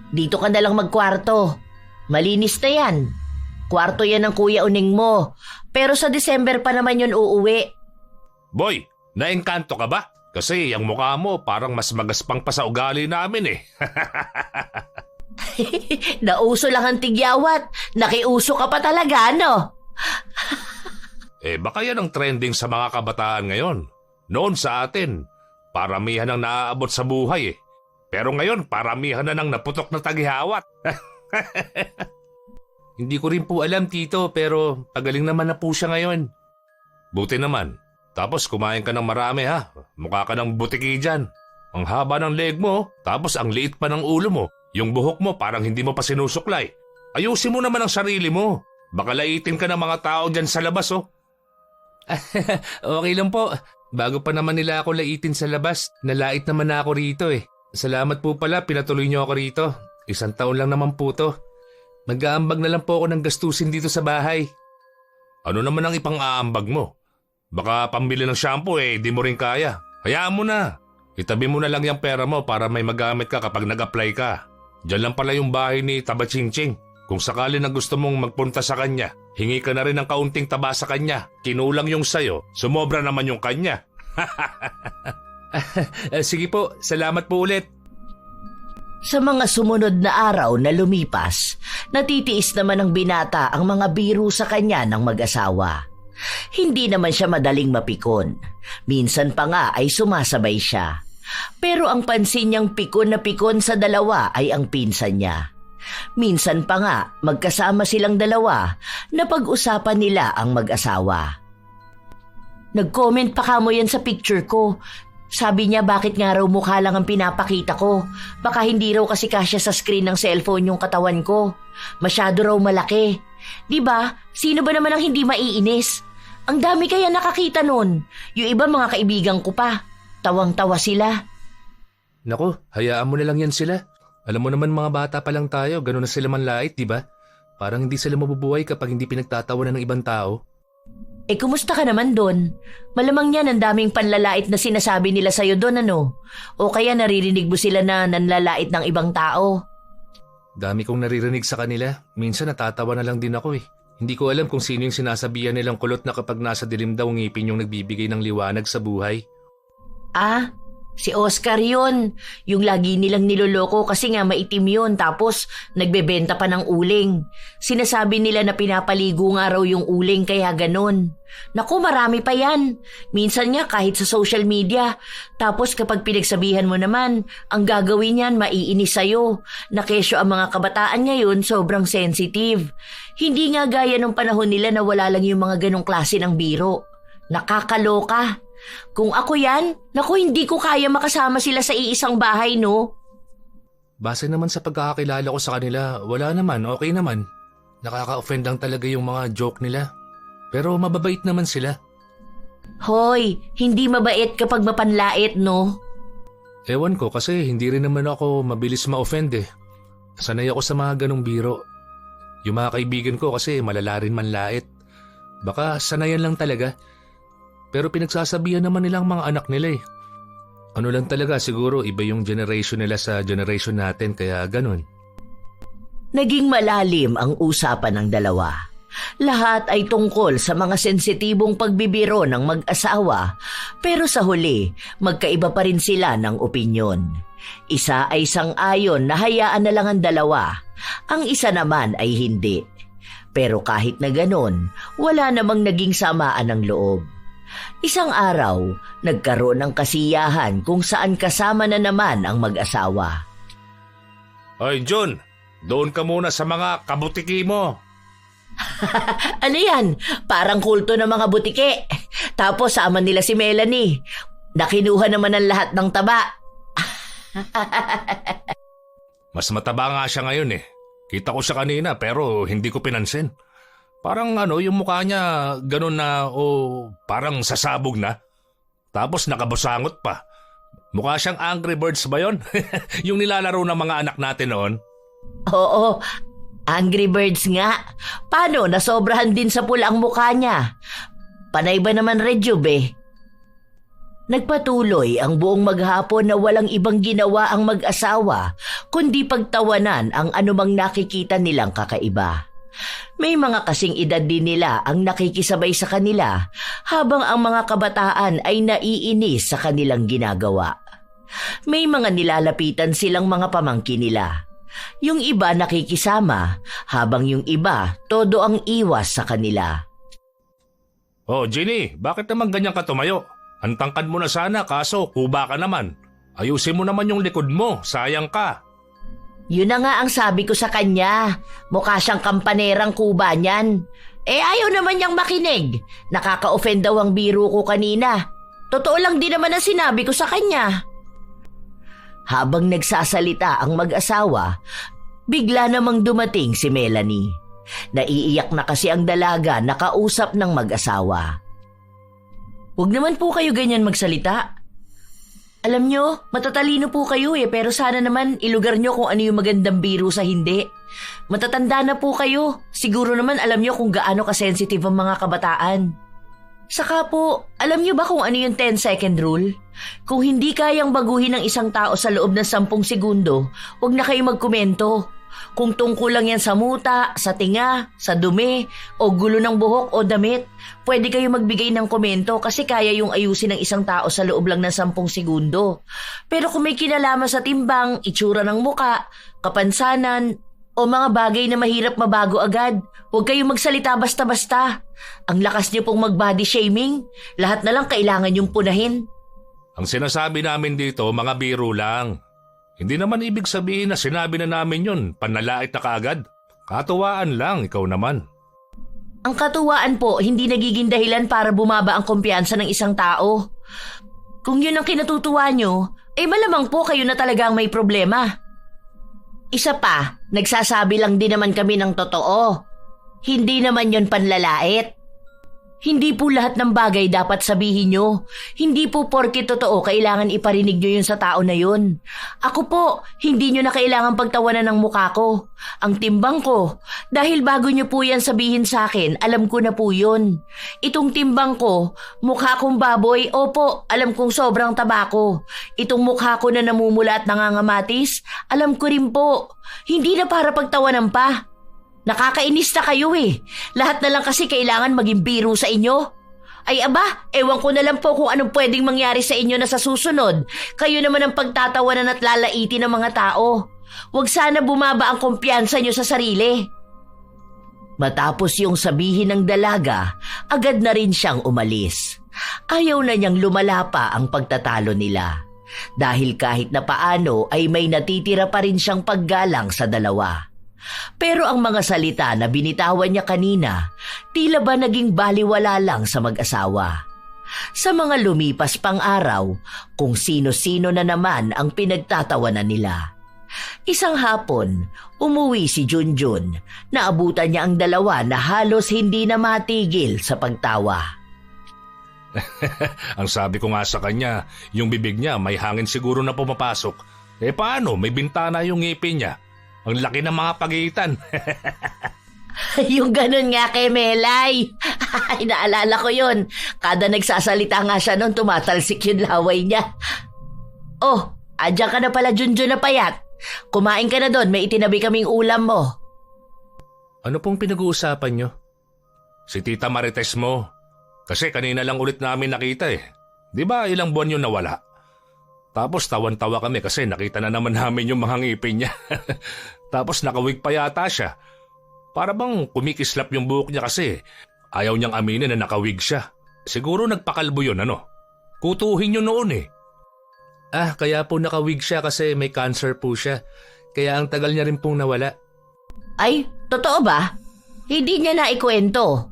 "Dito ka na lang magkwarto. Malinis na yan. Kwarto yan ng Kuya Uning mo. Pero sa December pa naman yun uuwi." Boy, naengkanto ka ba? Kasi ang mukha mo parang mas magaspang pa sa ugali namin eh. Nauso lang ang tigyawat. Nakiuso ka pa talaga, no? Baka yan ang trending sa mga kabataan ngayon. Noon sa atin, paramihan ang naaabot sa buhay eh. Pero ngayon, paramihan na ng naputok na tagihawat. Hindi ko rin po alam, Tito, pero tagaling naman na po siya ngayon. Buti naman. Tapos kumain ka ng marami ha. Mukha ka ng butiki dyan. Ang haba ng leg mo, tapos ang liit pa ng ulo mo. Yung buhok mo parang hindi mo pa sinusuklay. Ayusin mo naman ang sarili mo. Baka laitin ka ng mga tao dyan sa labas, oh. Okay lang po. Bago pa naman nila ako laitin sa labas, nalait naman na ako rito eh. Salamat po pala, pinatuloy niyo ako rito. 1 taon lang naman po to. Mag-aambag na lang po ako ng gastusin dito sa bahay. Ano naman ang ipang-aambag mo? Baka pambili ng shampoo di mo rin kaya. Hayaan mo na. Itabi mo na lang yung pera mo para may magamit ka kapag nag-apply ka. Diyan lang pala yung bahay ni Taba Chingching. Kung sakali na gusto mong magpunta sa kanya, hingi ka na rin ng kaunting taba sa kanya. Kinulang yung sayo, sumobra naman yung kanya. Sige po, salamat po ulit. Sa mga sumunod na araw na lumipas, natitiis naman ng binata ang mga biro sa kanya ng mag-asawa. Hindi naman siya madaling mapikon. Minsan pa nga ay sumasabay siya. Pero ang pansin niyang pikon na pikon sa dalawa ay ang pinsan niya. Minsan pa nga magkasama silang dalawa na pag-usapan nila ang mag-asawa. Nag-comment pa kamo yan sa picture ko. Sabi niya bakit nga raw mukha lang ang pinapakita ko. Baka hindi raw kasi kasya sa screen ng cellphone yung katawan ko. Masyado raw malaki. Diba? Sino ba naman ang hindi maiinis? Ang dami kaya nakakita nun. Yung iba mga kaibigan ko pa. Tawang-tawa sila. Naku, hayaan mo na lang yan sila. Alam mo naman mga bata pa lang tayo, gano'n na sila manlait, di ba? Parang hindi sila mabubuhay kapag hindi pinagtatawanan ng ibang tao. Kumusta ka naman doon? Malamang yan ang daming panlalait na sinasabi nila sa'yo doon, ano? O kaya naririnig mo sila na nanlalait ng ibang tao? Dami kong naririnig sa kanila. Minsan natatawa na lang din ako eh. Hindi ko alam kung sino yung sinasabihan nilang kulot na kapag nasa dilim daw ngipin yung nagbibigay ng liwanag sa buhay. Ah, si Oscar yun. Yung lagi nilang niloloko kasi nga maitim yun tapos nagbebenta pa ng uling. Sinasabi nila na pinapaligo nga raw yung uling kaya ganun. Naku, marami pa yan. Minsan nga kahit sa social media. Tapos kapag pinagsabihan mo naman, ang gagawin yan maiinis sa'yo. Na kesyo ang mga kabataan ngayon sobrang sensitive. Hindi nga gaya nung panahon nila na wala lang yung mga ganong klase ng biro. Nakakaloka. Kung ako yan, naku hindi ko kaya makasama sila sa iisang bahay, no? Base naman sa pagkakakilala ko sa kanila, wala naman, okay naman. Nakaka-offend lang talaga yung mga joke nila. Pero mababait naman sila. Hoy, hindi mabait kapag mapanlait, no? Ewan ko kasi hindi rin naman ako mabilis ma-offend eh. Sanay ako sa mga ganong biro. Yung mga kaibigan ko kasi malala rin manlait. Baka sanayan lang talaga. Pero pinagsasabihan naman nilang mga anak nila eh. Ano lang talaga siguro iba yung generation nila sa generation natin kaya ganun. Naging malalim ang usapan ng dalawa. Lahat ay tungkol sa mga sensitibong pagbibiro ng mag-asawa pero sa huli magkaiba pa rin sila ng opinyon. Isa ay sang-ayon na hayaan na lang ang dalawa, ang isa naman ay hindi. Pero kahit na ganon, wala namang naging samaan ng loob. Isang araw, nagkaroon ng kasiyahan kung saan kasama na naman ang mag-asawa. Hoy Jun, doon ka muna sa mga kabutiki mo. Ano yan? Parang kulto ng mga butike. Tapos sama nila si Melanie. Nakinuha naman ang lahat ng taba. Mas mataba nga siya ngayon eh. Kita ko siya kanina pero hindi ko pinansin. Parang yung mukha niya ganun na parang sasabog na. Tapos nakabusangot pa. Mukha siyang Angry Birds ba yun? Yung nilalaro ng mga anak natin noon. Oo, Angry Birds nga. Paano? Nasobrahan din sa pula ang mukha niya. Panay ba naman Redyub eh? Nagpatuloy ang buong maghapon na walang ibang ginawa ang mag-asawa kundi pagtawanan ang anumang nakikita nilang kakaiba. May mga kasing edad din nila ang nakikisabay sa kanila habang ang mga kabataan ay naiinis sa kanilang ginagawa. May mga nilalapitan silang mga pamangkin nila. Yung iba nakikisama habang yung iba todo ang iwas sa kanila. Oh Jenny, bakit naman ganyan ka tumayo? Ang tangkad mo na sana kaso kuba ka naman. Ayusin mo naman yung likod mo, sayang ka. Yun na nga ang sabi ko sa kanya. Mukha siyang kampanerang kuba niyan. Ayaw naman niyang makinig. Nakaka-offend daw ang biro ko kanina. Totoo lang din naman ang sinabi ko sa kanya. Habang nagsasalita ang mag-asawa, Bigla namang dumating si Melanie. Naiiyak na kasi ang dalaga na kausap ng mag-asawa. Huwag naman po kayo ganyan magsalita. Alam nyo, matatalino po kayo pero sana naman ilugar nyo kung ano yung magandang biro sa hindi. Matatanda na po kayo. Siguro naman alam nyo kung gaano kasensitive ang mga kabataan. Saka po, alam nyo ba kung ano yung 10-second rule? Kung hindi kayang baguhin ng isang tao sa loob ng 10 segundo, huwag na kayo magkomento. Kung tungkol lang yan sa muta, sa tinga, sa dumi, o gulo ng buhok o damit, pwede kayo magbigay ng komento kasi kaya yung ayusin ng isang tao sa loob lang ng 10 segundo. Pero kung may kinalaman sa timbang, itsura ng muka, kapansanan, o mga bagay na mahirap mabago agad, huwag kayong magsalita basta-basta. Ang lakas niyo pong mag-body shaming, lahat na lang kailangan yung punahin. Ang sinasabi namin dito, mga biro lang. Hindi naman ibig sabihin na sinabi na namin yun, panlalait na kaagad. Katuwaan lang, ikaw naman. Ang katuwaan po, hindi nagiging dahilan para bumaba ang kumpiyansa ng isang tao. Kung yun ang kinatutuwa nyo, ay malamang po kayo na talagang may problema. Isa pa, nagsasabi lang din naman kami ng totoo. Hindi naman yun panlalait. Hindi po lahat ng bagay dapat sabihin nyo. Hindi po porke totoo kailangan iparinig nyo yun sa tao na yun. Ako po, hindi nyo na kailangan pagtawanan ng mukha ko. Ang timbang ko, dahil bago nyo po yan sabihin sa akin, alam ko na po yun. Itong timbang ko, mukha kong baboy, opo, alam kong sobrang tabako. Itong mukha ko na namumula at nangangamatis, alam ko rin po. Hindi na para pagtawanan pa. Nakakainis na kayo Lahat na lang kasi kailangan maging biro sa inyo. Ay aba, ewan ko na lang po kung anong pwedeng mangyari sa inyo na sa susunod. Kayo naman ang pagtatawanan at lalaitin ng mga tao. Huwag sana bumaba ang kumpiyansa nyo sa sarili. Matapos yung sabihin ng dalaga, agad na rin siyang umalis. Ayaw na niyang lumala pa ang pagtatalo nila. Dahil kahit na paano ay may natitira pa rin siyang paggalang sa dalawa. Pero ang mga salita na binitawan niya kanina, tila ba naging baliwala lang sa mag-asawa. Sa mga lumipas pang araw, kung sino-sino na naman ang pinagtatawanan nila. Isang hapon, umuwi si Junjun. Naabutan niya ang dalawa na halos hindi na matigil sa pagtawa. Ang sabi ko nga sa kanya, yung bibig niya may hangin siguro na pumapasok. Paano? May bintana yung ngipin niya. Ang laki ng mga pagitan. Yung ganun nga kay Melay. Ay, naalala ko yun. Kada nagsasalita nga siya noon, tumatalsik yung laway niya. Oh, adyan ka na pala, Junjun na payat. Kumain ka na doon, may itinabi kaming ulam mo. Ano pong pinag-uusapan nyo? Si Tita Marites mo. Kasi kanina lang ulit namin nakita Di ba ilang buwan yun nawala? Tapos tawan-tawa kami kasi nakita na naman namin yung mga ngipin niya. Tapos nakawig pa yata siya. Para bang kumikislap yung buhok niya kasi ayaw niyang aminin na nakawig siya. Siguro nagpakalbo yun Kutuhin yun noon Kaya po nakawig siya kasi may cancer po siya. Kaya ang tagal niya rin pong nawala. Ay, totoo ba? Hindi niya naikwento.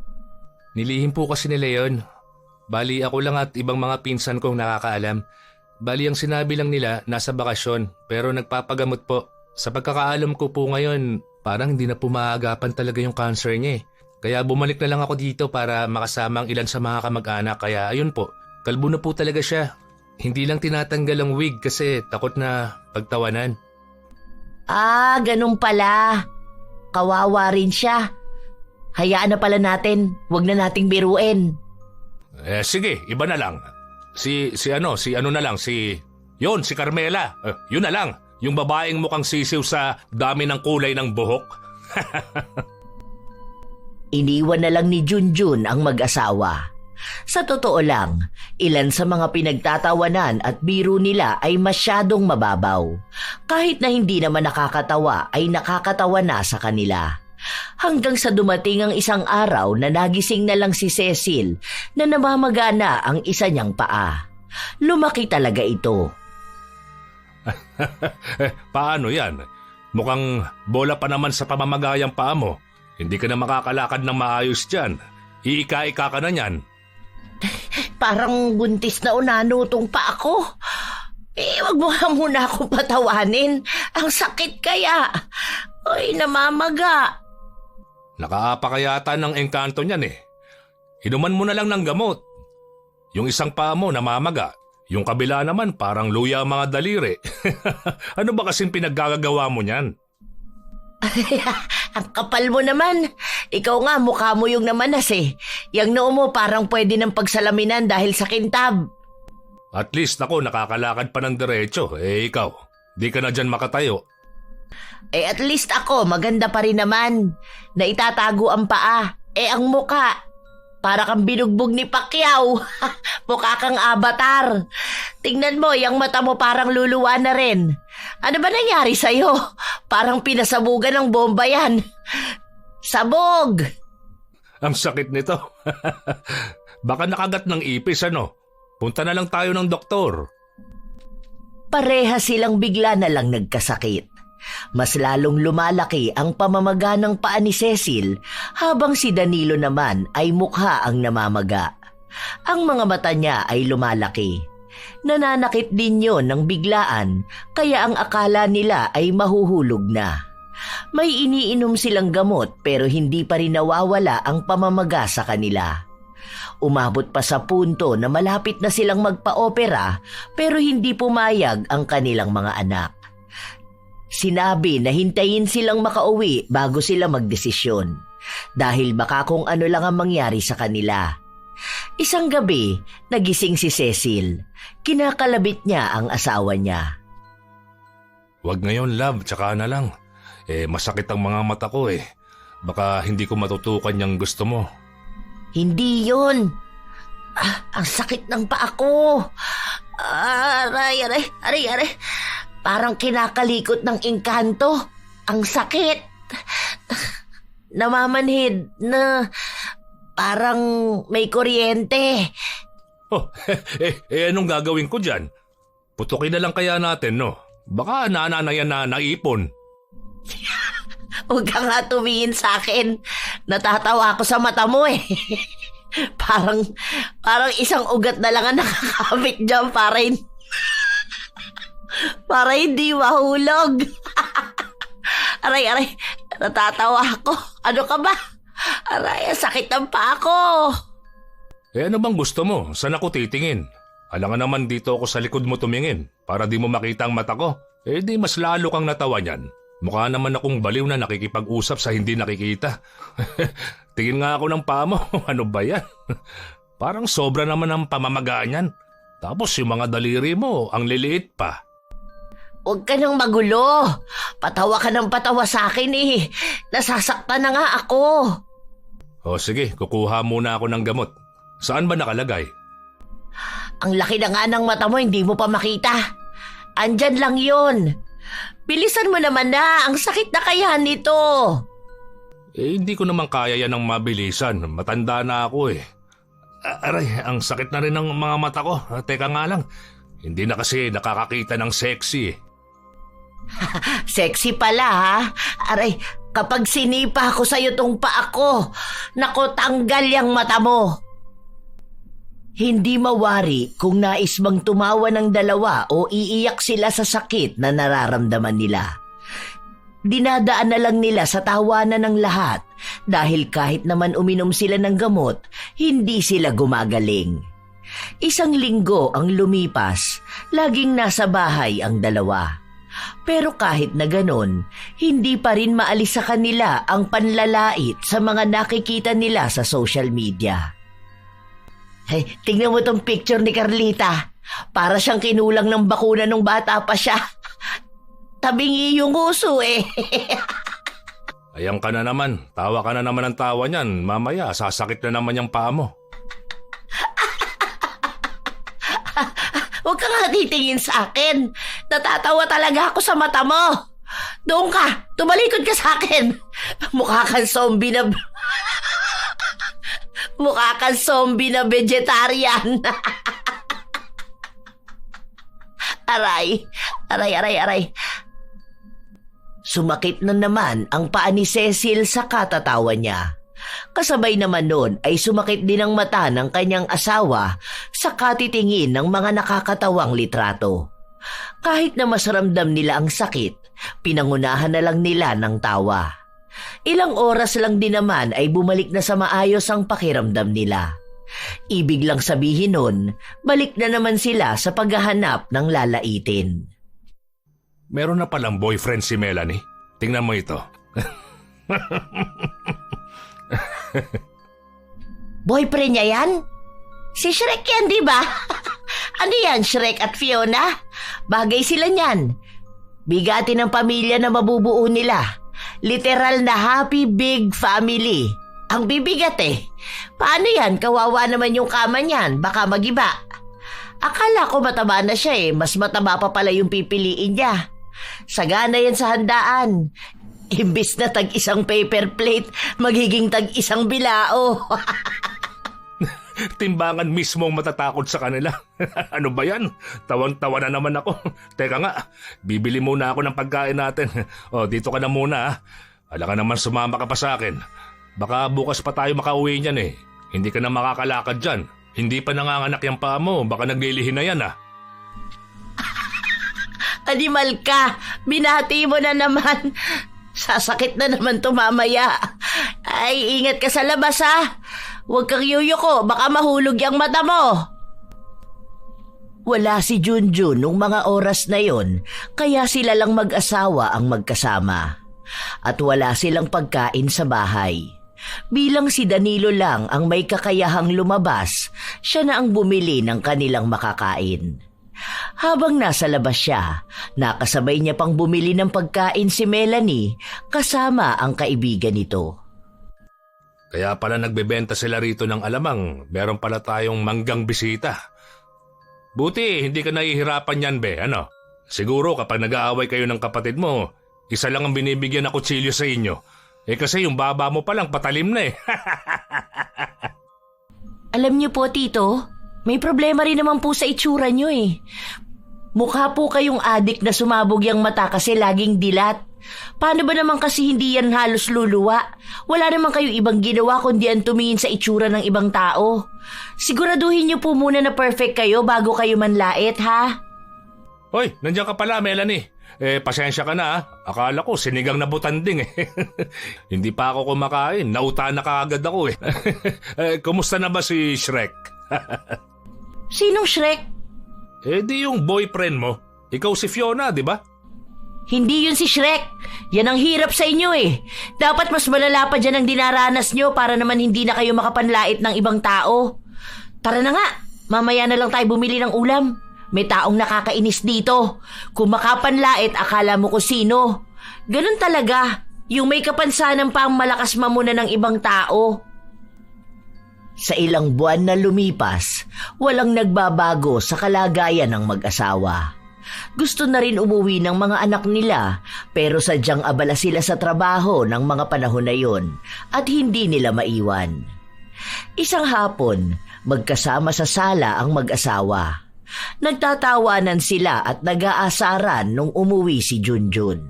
Nilihim po kasi nila yun. Bali ako lang at ibang mga pinsan kong nakakaalam. Bali ang sinabi lang nila nasa bakasyon pero nagpapagamot po. Sa pagkakaalam ko po ngayon, parang hindi na po maaagapan talaga yung cancer niya Kaya bumalik na lang ako dito para makasama ang ilan sa mga kamag-anak. Kaya ayun po, kalbo na po talaga siya. Hindi lang tinatanggal ang wig kasi takot na pagtawanan. Ah, ganun pala. Kawawa rin siya. Hayaan na pala natin. Huwag na nating biruin. Sige, iba na lang. Si Carmela. Yun na lang. Yung babaeng mukhang sisiw sa dami ng kulay ng buhok. Iniwan na lang ni Junjun ang mag-asawa. Sa totoo lang, ilan sa mga pinagtatawanan at biro nila ay masyadong mababaw. Kahit na hindi naman nakakatawa ay nakakatawa na sa kanila. Hanggang sa dumating ang isang araw na nagising na lang si Cecil na namamagana ang isa niyang paa. Lumaki talaga ito. Paano yan? Mukhang bola pa naman sa pamamagayang paa mo. Hindi ka na makakalakad ng maayos dyan. Iika-ika ka na yan. Parang buntis na unanutong pa ako. Wag mo nga muna akong patawanin. Ang sakit kaya. Ay, namamaga. Nakaapa ka yata ng engkanto niyan eh. Inuman mo na lang ng gamot. Yung isang paa mo namamaga. Yung kabila naman parang luya ang mga daliri. Ano ba kasing pinaggagawa mo niyan? Ang kapal mo naman. Ikaw nga, mukha mo yung namanas eh. Yang noo mo parang pwede ng pagsalaminan dahil sa kintab. At least ako nakakalakad pa ng diretso. Eh ikaw, di ka na dyan makatayo. Eh at least ako, maganda pa rin naman. Naitatago ang paa. Eh ang muka, para kang binugbog ni Pacquiao. Mukha kang avatar. Tingnan mo, yung mata mo parang luluwa na rin. Ano ba nangyari sa'yo? Parang pinasabugan ng bomba yan. Sabog! Ang sakit nito. Baka nakagat ng ipis ano. Punta na lang tayo ng doktor. Pareha silang bigla na lang nagkasakit. Mas lalong lumalaki ang pamamaga ng paa ni Cecil habang si Danilo naman ay mukha ang namamaga. Ang mga mata niya ay lumalaki. Nananakit din yon ng biglaan kaya ang akala nila ay mahuhulog na. May iniinom silang gamot pero hindi pa rin nawawala ang pamamaga sa kanila. Umabot pa sa punto na malapit na silang magpa-opera pero hindi pumayag ang kanilang mga anak. Sinabi na hintayin silang makauwi bago sila magdesisyon dahil baka kung ano lang ang mangyari sa kanila. Isang gabi, nagising si Cecil. Kinakalabit niya ang asawa niya. Wag ngayon, love, tsaka na lang. Masakit ang mga mata ko eh. Baka hindi ko matutukan yung gusto mo. Hindi yun. Ang sakit ng paa ko. Aray. Parang kinakalikot ng engkanto. Ang sakit. Namamanhid na parang may kuryente. Oh, anong gagawin ko dyan? Putukin na lang kaya natin, no? Baka nananayan na naipon. Huwag ka nga tumingin sa akin. Natatawa ako sa mata mo eh. parang isang ugat na lang ang nakakabit dyan para hindi mahulog. Aray, natatawa ako. Ano ka ba? Aray, sakit ng paa ko. Ano bang gusto mo? Saan ako titingin? Alangan naman dito ako sa likod mo tumingin para di mo makita ang mata ko. Di mas lalo kang natawa niyan. Mukha naman akong baliw na nakikipag-usap sa hindi nakikita. Tingin nga ako ng paa mo. Ano ba yan? Parang sobra naman ang pamamagaan yan. Tapos yung mga daliri mo, ang liliit pa. Huwag ka nang magulo. Patawa ka ng patawa sa akin eh. Nasasaktan na nga ako. O sige, kukuha muna ako ng gamot. Saan ba nakalagay? Ang laki na nga ng mata mo, hindi mo pa makita. Andyan lang yun. Bilisan mo naman na, ang sakit na kaya nito. Hindi ko naman kaya yan ng mabilisan. Matanda na ako eh. Aray, ang sakit na rin ng mga mata ko. Teka nga lang, hindi na kasi nakakakita ng sexy eh. Sexy pala ha? Aray, kapag sinipa ko sa'yo tong paa ko, naku, tanggal yung mata mo. Hindi mawari kung nais bang tumawa ng dalawa o iiyak sila sa sakit na nararamdaman nila. Dinadaan na lang nila sa tawanan ng lahat dahil kahit naman uminom sila ng gamot, hindi sila gumagaling. Isang linggo ang lumipas, laging nasa bahay ang dalawa. Pero kahit na ganon, hindi pa rin maalis sa kanila ang panlalait sa mga nakikita nila sa social media. Hey, tingnan mo tong picture ni Carlita. Para siyang kinulang ng bakuna nung bata pa siya. Tabingi yung uso eh. Ayan ka na naman. Tawa ka na naman ng tawa niyan. Mamaya, sasakit na naman yung paa mo. Huwag ka nga titingin sa akin. Natatawa talaga ako sa mata mo. Doon ka. Tumalikod ka sa akin. Mukha kang zombie na... Mukha kang zombie na vegetarian. Aray. Sumakit na naman ang paa ni Cecil sa katatawa niya. Kasabay naman nun ay sumakit din ang mata ng kanyang asawa sa katitingin ng mga nakakatawang litrato. Kahit na mas ramdam nila ang sakit, pinangunahan na lang nila ng tawa. Ilang oras lang din naman ay bumalik na sa maayos ang pakiramdam nila. Ibig lang sabihin nun, balik na naman sila sa paghahanap ng lalaitin. Meron na palang boyfriend si Melanie. Tingnan mo ito. Boyfriend niya yan? Si Shrek yan, di ba? Ano yan, Shrek at Fiona? Bagay sila niyan. Bigatin ng pamilya na mabubuo nila. Literal na happy big family. Ang bibigat eh. Paano yan? Kawawa naman yung kama niyan. Baka magiba. Akala ko mataba na siya eh. Mas mataba pa pala yung pipiliin niya. Sagana yan sa handaan. Imbis na tag-isang paper plate, magiging tag-isang bilao. Timbangan mismo ang matatakot sa kanila. Ano ba yan? Tawang-tawa na naman ako. Teka nga, bibili muna ako ng pagkain natin. O, dito ka na muna ha. Ala ka naman sumama ka pa sa akin. Baka bukas pa tayo makauwi niyan eh. Hindi ka na makakalakad dyan. Hindi pa nanganganak yung paa mo. Baka naglilihin na yan ha. Animal ka, binati mo na naman. Sasakit na naman to mamaya. Ay, ingat ka sa labas ha. Huwag kang yuyuko, baka mahulog yung mata mo. Wala si Junjun nung mga oras na yon, kaya sila lang mag-asawa ang magkasama. At wala silang pagkain sa bahay. Bilang si Danilo lang ang may kakayahang lumabas, siya na ang bumili ng kanilang makakain. Habang nasa labas siya, nakasabay niya pang bumili ng pagkain si Melanie kasama ang kaibigan nito. Kaya pala nagbebenta sila rito ng alamang. Meron pala tayong manggang bisita. Buti, hindi ka nahihirapan yan, be, ano? Siguro kapag nag-aaway kayo ng kapatid mo, isa lang ang binibigyan na kutsilyo sa inyo. Eh kasi yung baba mo palang patalim na eh. Alam niyo po, Tito, may problema rin naman po sa itsura niyo eh. Mukha po kayong adik na sumabog yung mata kasi laging dilat. Paano ba naman kasi hindi yan halos luluwa? Wala naman kayong ibang ginawa kundi ang tumingin sa itsura ng ibang tao. Siguraduhin niyo po muna na perfect kayo bago kayo manlait, ha? Hoy, nandiyan ka pala, Melanie. Pasensya ka na ha. Akala ko sinigang na butanding eh. Hindi pa ako kumakain. Nauta na kaagad ako eh. Kumusta na ba si Shrek? Sinong Shrek? Di yung boyfriend mo. Ikaw si Fiona, di ba? Hindi yun si Shrek. Yan ang hirap sa inyo eh. Dapat mas malala pa dyan ang dinaranas nyo para naman hindi na kayo makapanlait ng ibang tao. Tara na nga, mamaya na lang tayo bumili ng ulam. May taong nakakainis dito. Kung makapanlait, akala mo kung sino. Ganun talaga, yung may kapansanan pa ang malakas mamuna ng ibang tao. Sa ilang buwan na lumipas, walang nagbabago sa kalagayan ng mag-asawa. Gusto na rin umuwi ng mga anak nila pero sadyang abala sila sa trabaho ng mga panahon na yon at hindi nila maiwan. Isang hapon, magkasama sa sala ang mag-asawa. Nagtatawanan sila at nag-aasaran nung umuwi si Junjun.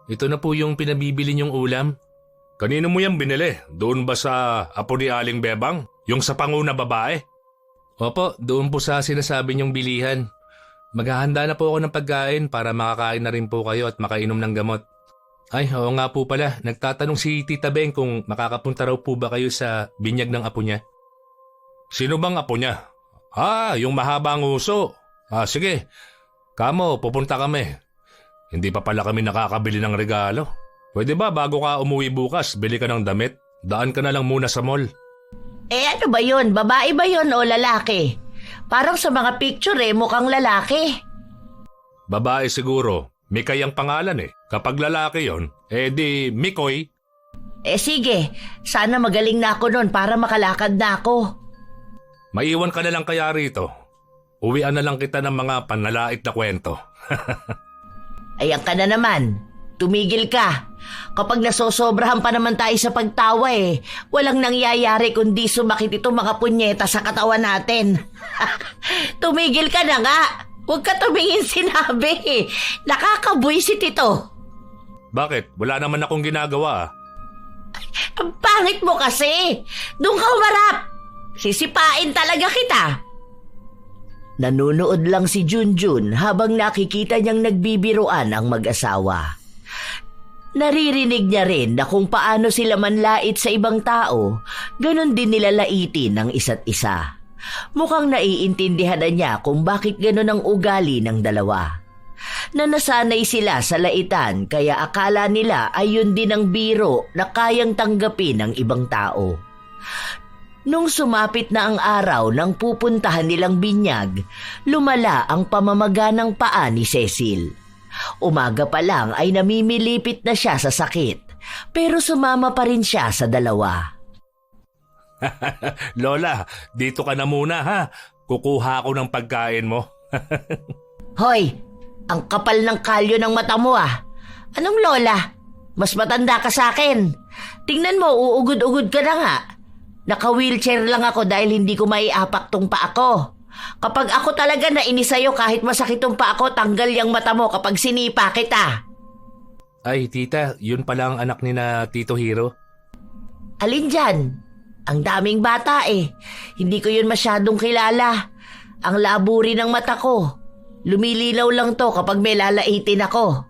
Ito na po yung pinabibili niyong ulam. Kanino mo yan binili? Doon ba sa apo ni Aling Bebang? Yung sa panguna babae? Opo, doon po sa sinasabi niyong bilihan. Maghahanda na po ako ng pagkain para makakain na rin po kayo at makainom ng gamot. Ay, oo nga po pala. Nagtatanong si Tita Beng kung makakapunta raw po ba kayo sa binyag ng apo niya. Sino bang apo niya? Yung mahabang uso. Sige. Kamo, pupunta kami. Hindi pa pala kami nakakabili ng regalo. Pwede ba bago ka umuwi bukas, bili ka ng damit? Daan ka na lang muna sa mall. Ano ba yun? Babae ba yun o lalaki? Parang sa mga picture mukhang lalaki. Babae siguro. Mikay ang pangalan eh. Kapag lalaki yon, di Mikoy. Sige. Sana magaling na ako nun para makalakad na ako. Maiwan ka na lang kaya rito. Uwian na lang kita ng mga panlalait na kwento. Ayan ka na naman. Tumigil ka. Kapag nasosobrahan pa naman tayo sa pagtawa walang nangyayari kundi sumakit itong mga punyeta sa katawan natin. Tumigil ka na nga. Huwag ka tumingin sinabi. Nakakabuisit ito. Bakit? Wala naman akong ginagawa. Ang pangit mo kasi. Doon ka umarap. Sisipain talaga kita. Nanunood lang si Junjun habang nakikita niyang nagbibiruan ang mag-asawa. Naririnig niya rin na kung paano sila manlait sa ibang tao, ganon din nila laitin ang isa't isa. Mukhang naiintindihan na niya kung bakit ganon ang ugali ng dalawa. Na nasanay sila sa laitan kaya akala nila ay yun din ang biro na kayang tanggapin ng ibang tao. Nung sumapit na ang araw ng pupuntahan nilang binyag, lumala ang pamamaga ng paa ni Cecil. Umaga pa lang ay namimilipit na siya sa sakit, pero sumama pa rin siya sa dalawa. Lola, dito ka na muna ha. Kukuha ako ng pagkain mo. Hoy, ang kapal ng kalyo ng mata mo ah. Anong lola? Mas matanda ka sa akin. Tingnan mo, uugod-ugod ka na nga. Naka-wheelchair lang ako dahil hindi ko maiapak tong paa ko. Kapag ako talaga nainis sa'yo kahit masakit tong paa ko, tanggal yung mata mo kapag sinipa kita. Ay, tita, yun pala ang anak ni na Tito Hiro. Alin dyan? Ang daming bata eh. Hindi ko yun masyadong kilala. Ang labo rin ng mata ko. Lumililaw lang to kapag may lalaitin ako.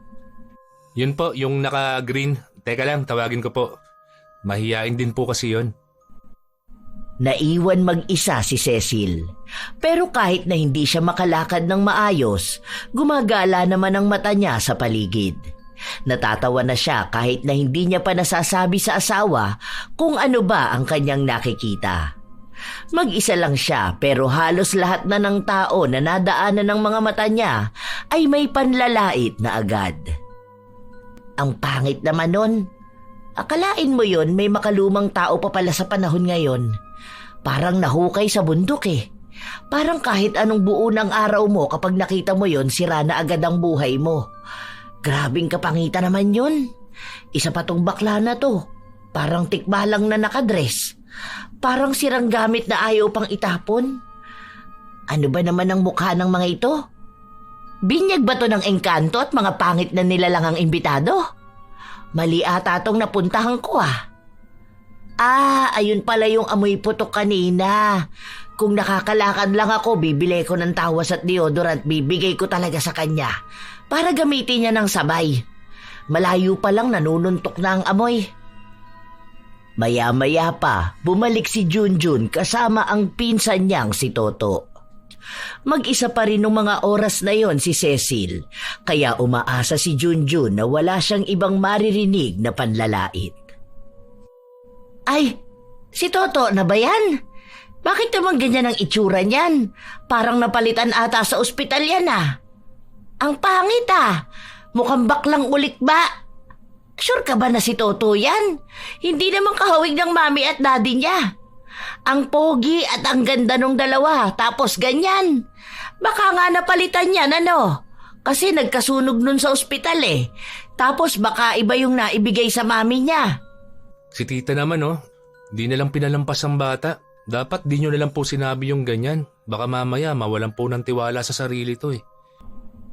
Yun po, yung naka-green. Teka lang, tawagin ko po. Mahiyain din po kasi yun. Naiwan mag-isa si Cecil. Pero kahit na hindi siya makalakad ng maayos, gumagala naman ang mata niya sa paligid. Natatawa na siya kahit na hindi niya pa nasasabi sa asawa kung ano ba ang kanyang nakikita. Mag-isa lang siya pero halos lahat na ng tao na nadaanan ng mga mata niya ay may panlalait na agad. Ang pangit naman nun. Akalain mo yun may makalumang tao pa pala sa panahon ngayon. Parang nahukay sa bundok eh. Parang kahit anong buo ng araw mo kapag nakita mo yon, sira na agad ang buhay mo. Grabing kapangita naman yun. Isa pa tong bakla na to. Parang tikbalang na nakadress. Parang sirang gamit na ayaw pang itapon. Ano ba naman ang mukha ng mga ito? Binyag ba to ng engkanto at mga pangit na nilalang ang imbitado? Mali ata tong napuntahan ko ah. Ayun pala yung amoy putok kanina. Kung nakakalakad lang ako, bibili ko ng tawas at deodorant, bibigay ko talaga sa kanya para gamitin niya ng sabay. Malayo pa lang nanununtok na ang amoy. Maya-maya pa, bumalik si Junjun kasama ang pinsan niyang si Toto. Mag-isa pa rin nung mga oras na yon si Cecil, kaya umaasa si Junjun na wala siyang ibang maririnig na panlalait. Ay, si Toto na ba yan? Bakit naman ganyan ang itsura niyan? Parang napalitan ata sa ospital yan ah. Ang pangit ah. Mukhang baklang ulit ba? Sure ka ba na si Toto yan? Hindi naman kahawig ng mami at daddy niya. Ang pogi at ang ganda nung dalawa, tapos ganyan. Baka nga napalitan yan ano? Kasi nagkasunog nun sa ospital eh. Tapos baka iba yung naibigay sa mami niya. Si tita naman di na lang pinalampas ang bata. Dapat di nyo na lang po sinabi yung ganyan. Baka mamaya mawalan po ng tiwala sa sarili to eh.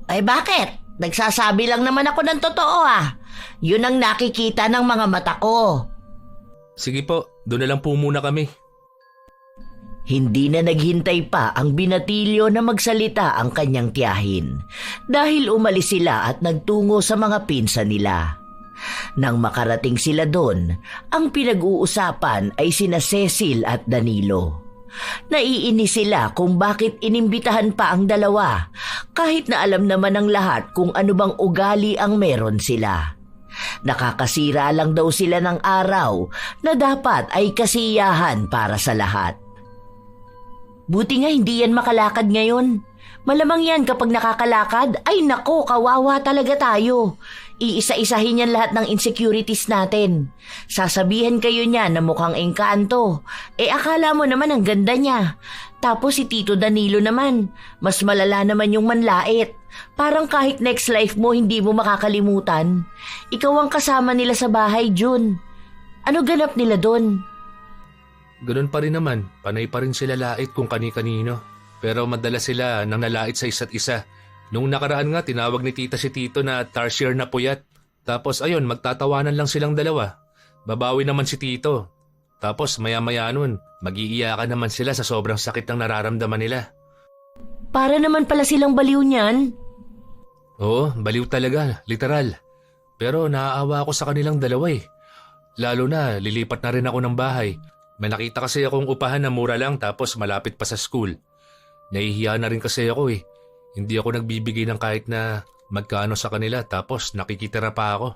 Ay bakit? Nagsasabi lang naman ako ng totoo ah. Yun ang nakikita ng mga mata ko. Sige po, doon na lang po muna kami. Hindi na naghintay pa ang binatilyo na magsalita ang kanyang tiyahin dahil umalis sila at nagtungo sa mga pinsan nila. Nang makarating sila doon, ang pinag-uusapan ay sina Cecil at Danilo. Naiinis sila kung bakit inimbitahan pa ang dalawa kahit na alam naman ng lahat kung ano bang ugali ang meron sila. Nakakasira lang daw sila ng araw na dapat ay kasiyahan para sa lahat. Buti nga hindi yan makalakad ngayon. Malamang yan kapag nakakalakad, ay nako, kawawa talaga tayo. Iisa-isahin yan lahat ng insecurities natin. Sasabihin kayo niya na mukhang engkanto. Akala mo naman ang ganda niya. Tapos si Tito Danilo naman, mas malala naman yung manlait. Parang kahit next life mo hindi mo makakalimutan. Ikaw ang kasama nila sa bahay, Jun. Ano ganap nila doon? Ganun pa rin naman, panay pa rin sila lait kung kani-kanino. Pero madalas sila nang nalait sa isa't isa. Nung nakaraan nga, tinawag ni tita si Tito na tarsier na puyat. Tapos ayun, magtatawanan lang silang dalawa. Babawi naman si Tito. Tapos maya-maya nun, mag-iiyakan naman sila sa sobrang sakit ng nararamdaman nila. Para naman pala silang baliw niyan. Oo, baliw talaga, literal. Pero naaawa ako sa kanilang dalawa eh. Lalo na, lilipat na rin ako ng bahay. May nakita kasi akong upahan na mura lang tapos malapit pa sa school. Nahihiya na rin kasi ako eh. Hindi ako nagbibigay ng kahit na magkano sa kanila tapos nakikitira pa ako.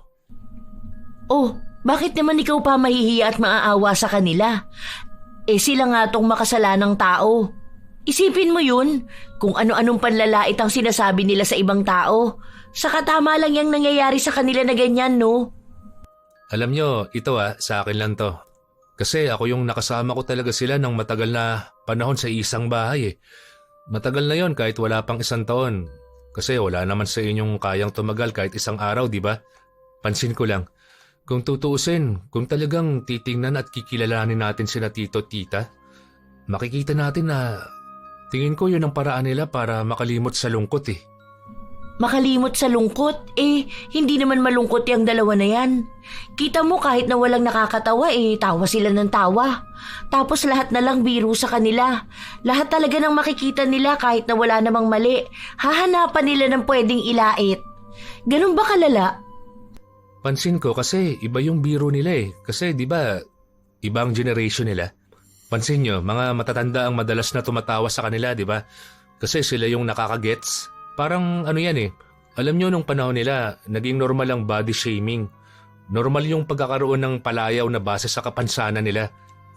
Oh, bakit naman ikaw pa mahihiya at maaawa sa kanila? Sila nga tong makasalanang tao. Isipin mo yun, kung ano-anong panlalait ang sinasabi nila sa ibang tao. Saka tama lang yung nangyayari sa kanila na ganyan, no? Alam nyo, ito sa akin lang to. Kasi ako yung nakasama ko talaga sila ng matagal na panahon sa isang bahay eh. Matagal na yon kahit wala pang 1 taon. Kasi wala naman sa inyong kayang tumagal kahit 1 araw, di ba? Pansin ko lang, kung tutuusin, kung talagang titingnan at kikilalanin natin sila tito at tita, makikita natin na tingin ko yun ang paraan nila para makalimot sa lungkot eh. Makalimot sa lungkot? Hindi naman malungkot yung dalawa na yan. Kita mo kahit na walang nakakatawa tawa sila ng tawa. Tapos lahat na lang biro sa kanila. Lahat talaga ng makikita nila kahit na wala namang mali. Hahanapan nila ng pwedeng ilait. Ganun ba kalala? Pansin ko kasi iba yung biro nila eh. Kasi di ba ibang generation nila. Pansin nyo, mga matatanda ang madalas na tumatawa sa kanila, di ba? Kasi sila yung nakakagets. Parang ano yan eh. Alam nyo nung panahon nila, naging normal ang body shaming. Normal yung pagkakaroon ng palayaw na base sa kapansanan nila.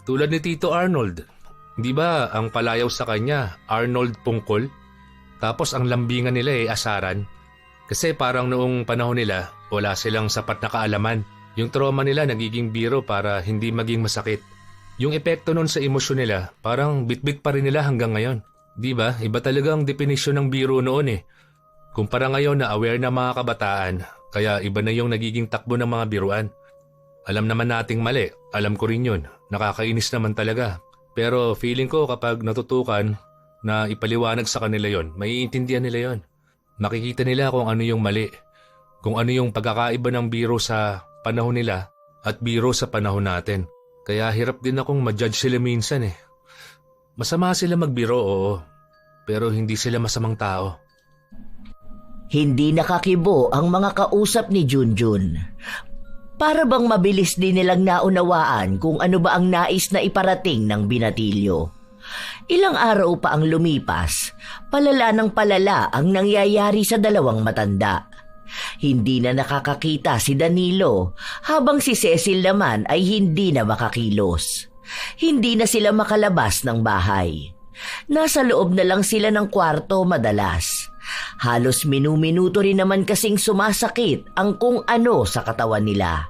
Tulad ni Tito Arnold. Di ba ang palayaw sa kanya, Arnold Pungkol? Tapos ang lambingan nila asaran. Kasi parang noong panahon nila, wala silang sapat na kaalaman. Yung trauma nila nagiging biro para hindi maging masakit. Yung epekto nun sa emosyon nila, parang bitbit pa rin nila hanggang ngayon. Di ba? Iba talaga ang definisyon ng biro noon eh. Kumpara ngayon na aware na mga kabataan, kaya iba na yung nagiging takbo ng mga biruan. Alam naman nating mali, alam ko rin yun. Nakakainis naman talaga. Pero feeling ko kapag natutukan na ipaliwanag sa kanila yon, maiintindihan nila yon. Makikita nila kung ano yung mali. Kung ano yung pagkakaiba ng biro sa panahon nila at biro sa panahon natin. Kaya hirap din akong ma-judge sila minsan eh. Masama sila magbiro, oo. Pero hindi sila masamang tao. Hindi nakakibo ang mga kausap ni Junjun. Para bang mabilis din nilang naunawaan kung ano ba ang nais na iparating ng binatilyo. Ilang araw pa ang lumipas, palala ng palala ang nangyayari sa dalawang matanda. Hindi na nakakakita si Danilo habang si Cecil naman ay hindi na makakilos. Hindi na sila makalabas ng bahay. Nasa loob na lang sila ng kwarto madalas. Halos minu-minuto rin naman kasing sumasakit ang kung ano sa katawan nila.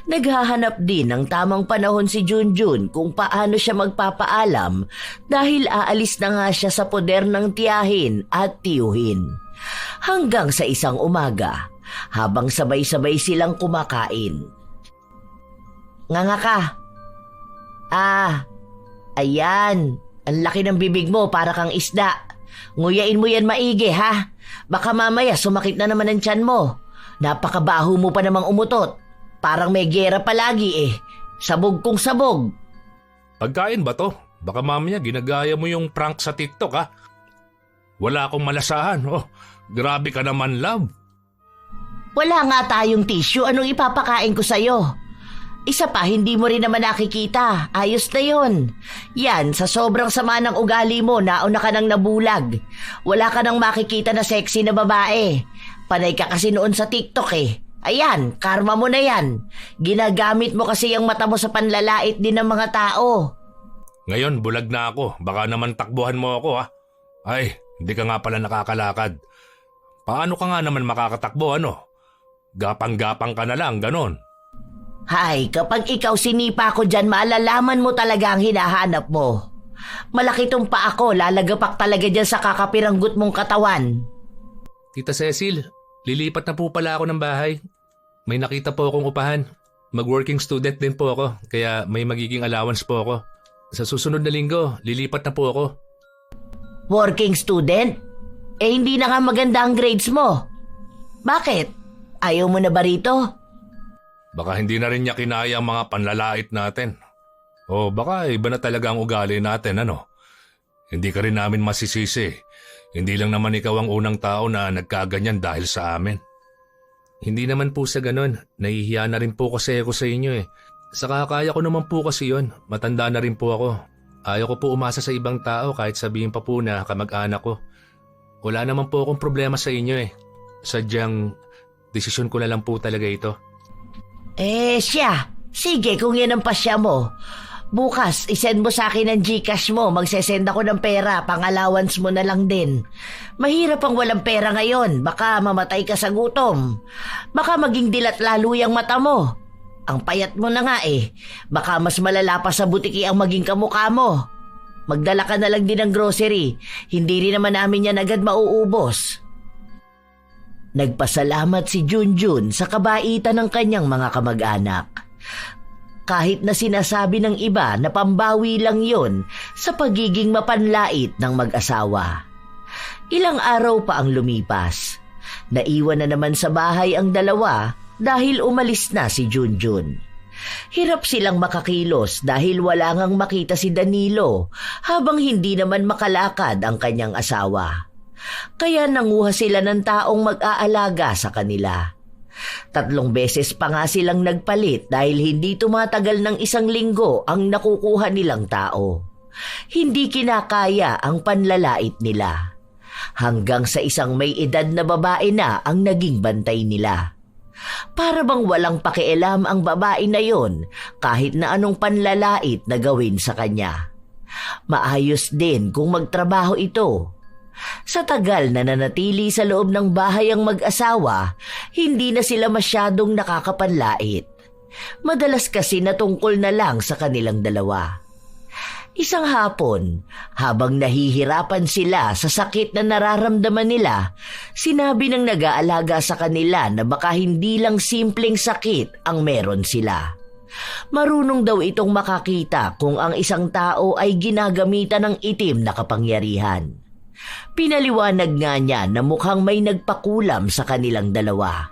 Naghahanap din ng tamang panahon si Junjun kung paano siya magpapaalam dahil aalis na nga siya sa poder ng tiyahin at tiyuhin. Hanggang sa isang umaga, habang sabay-sabay silang kumakain. Nganga ka. Ayan. Ang laki ng bibig mo para kang isda. Nguyain mo yan maigi ha. Baka mamaya sumakit na naman ang tiyan mo. Napakabaho mo pa namang umutot. Parang may gera palagi eh. Sabog kong sabog. Pagkain ba to? Baka mamaya ginagaya mo yung prank sa TikTok ha? Wala akong malasahan. Oh, grabe ka naman, love. Wala nga tayong tissue. Anong ipapakain ko sa'yo? Isa pa, hindi mo rin naman nakikita. Ayos na yun. Yan, sa sobrang sama ng ugali mo, nauna ka nang nabulag. Wala ka nang makikita na sexy na babae. Panay ka kasi noon sa TikTok eh. Ayan, karma mo na yan. Ginagamit mo kasi yung mata mo sa panlalait din ng mga tao. Ngayon, bulag na ako. Baka naman takbuhan mo ako ha? Ay, hindi ka nga pala nakakalakad. Paano ka nga naman makakatakbo ano? Gapang-gapang ka na lang, ganon. Hay, kapag ikaw sinipa ko dyan, malalaman mo talaga ang hinahanap mo. Malaki tong pa ako, lalagapak talaga dyan sa kakapiranggut mong katawan. Tita Cecil, lilipat na po pala ako ng bahay. May nakita po akong upahan. Mag-working student din po ako, kaya may magiging allowance po ako. Sa susunod na linggo, lilipat na po ako. Working student? Hindi na nga maganda ang grades mo. Bakit? Ayaw mo na ba rito? Baka hindi na rin niya kinaya ang mga panlalait natin. O baka iba na talaga ang ugali natin, ano? Hindi ka rin namin masisisi. Hindi lang naman ikaw ang unang tao na nagkaganyan dahil sa amin. Hindi naman po sa ganun. Nahihiya na rin po kasi ako sa inyo eh. Saka kaya ko naman po kasi yon. Matanda na rin po ako. Ayaw ko po umasa sa ibang tao kahit sabihin pa po na kamag-anak ko. Wala naman po akong problema sa inyo eh. Sadyang desisyon ko na lang po talaga ito. Siya. Sige, kung yan ang pasya mo. Bukas, isend mo sa akin ang GCash mo. Magsesend ako ng pera. Pang-allowance mo na lang din. Mahirap ang walang pera ngayon. Baka mamatay ka sa gutom. Baka maging dilat lalo yung mata mo. Ang payat mo na nga eh. Baka mas malala pa sa butiki ang maging kamukha mo. Magdala ka na lang din ng grocery. Hindi rin naman namin yan agad mauubos. Nagpasalamat si Junjun sa kabaitan ng kanyang mga kamag-anak. Kahit na sinasabi ng iba na pambawi lang yon sa pagiging mapanlait ng mag-asawa. Ilang araw pa ang lumipas. Naiwan na naman sa bahay ang dalawa dahil umalis na si Junjun. Hirap silang makakilos dahil wala ngang makita si Danilo habang hindi naman makalakad ang kanyang asawa. Kaya nanguha sila ng taong mag-aalaga sa kanila. 3 beses pa nga silang nagpalit dahil hindi tumatagal ng 1 linggo ang nakukuha nilang tao. Hindi kinakaya ang panlalait nila. Hanggang sa isang may edad na babae na ang naging bantay nila. Para bang walang pakialam ang babae na yon kahit na anong panlalait na gawin sa kanya. Maayos din kung magtrabaho ito. Sa tagal na nanatili sa loob ng bahay ang mag-asawa, hindi na sila masyadong nakakapanlait. Madalas kasi natungkol na lang sa kanilang dalawa. Isang hapon, habang nahihirapan sila sa sakit na nararamdaman nila, sinabi ng nag-aalaga sa kanila na baka hindi lang simpleng sakit ang meron sila. Marunong daw itong makakita kung ang isang tao ay ginagamitan ng itim na kapangyarihan. Pinaliwanag nga niya na mukhang may nagpakulam sa kanilang dalawa.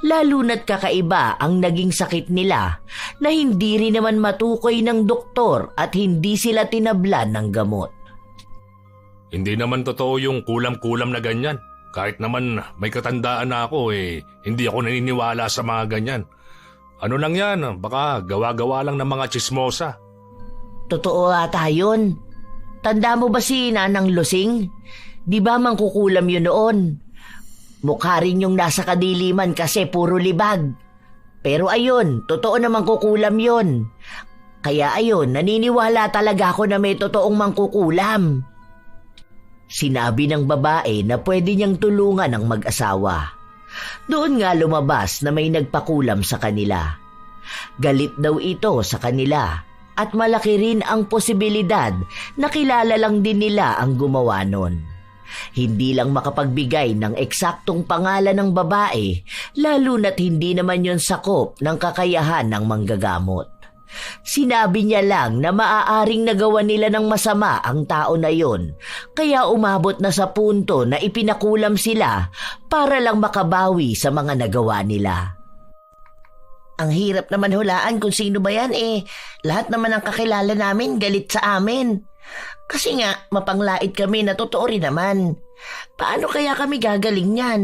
Lalo na't kakaiba ang naging sakit nila na hindi rin naman matukoy ng doktor at hindi sila tinablan ng gamot. Hindi naman totoo yung kulam-kulam na ganyan. Kahit naman may katandaan na ako hindi ako naniniwala sa mga ganyan. Ano lang yan, baka gawa-gawa lang ng mga tsismosa. Totoo ata yun. Tanda mo ba si Nanang Lusing? Di ba mangkukulam yun noon? Mukha rin yung nasa kadiliman kasi puro libag. Pero ayun, totoo na mangkukulam yun. Kaya ayun, naniniwala talaga ako na may totoong mangkukulam. Sinabi ng babae na pwede niyang tulungan ang mag-asawa. Doon nga lumabas na may nagpakulam sa kanila. Galit daw ito sa kanila. At malaki rin ang posibilidad na kilala lang din nila ang gumawa nun. Hindi lang makapagbigay ng eksaktong pangalan ng babae, lalo na't hindi naman yon sakop ng kakayahan ng manggagamot. Sinabi niya lang na maaaring nagawa nila ng masama ang tao na yon, kaya umabot na sa punto na ipinakulam sila para lang makabawi sa mga nagawa nila. Ang hirap naman hulaan kung sino ba yan lahat naman ang kakilala namin galit sa amin. Kasi nga, mapanglait kami na totoo rin naman. Paano kaya kami gagaling yan?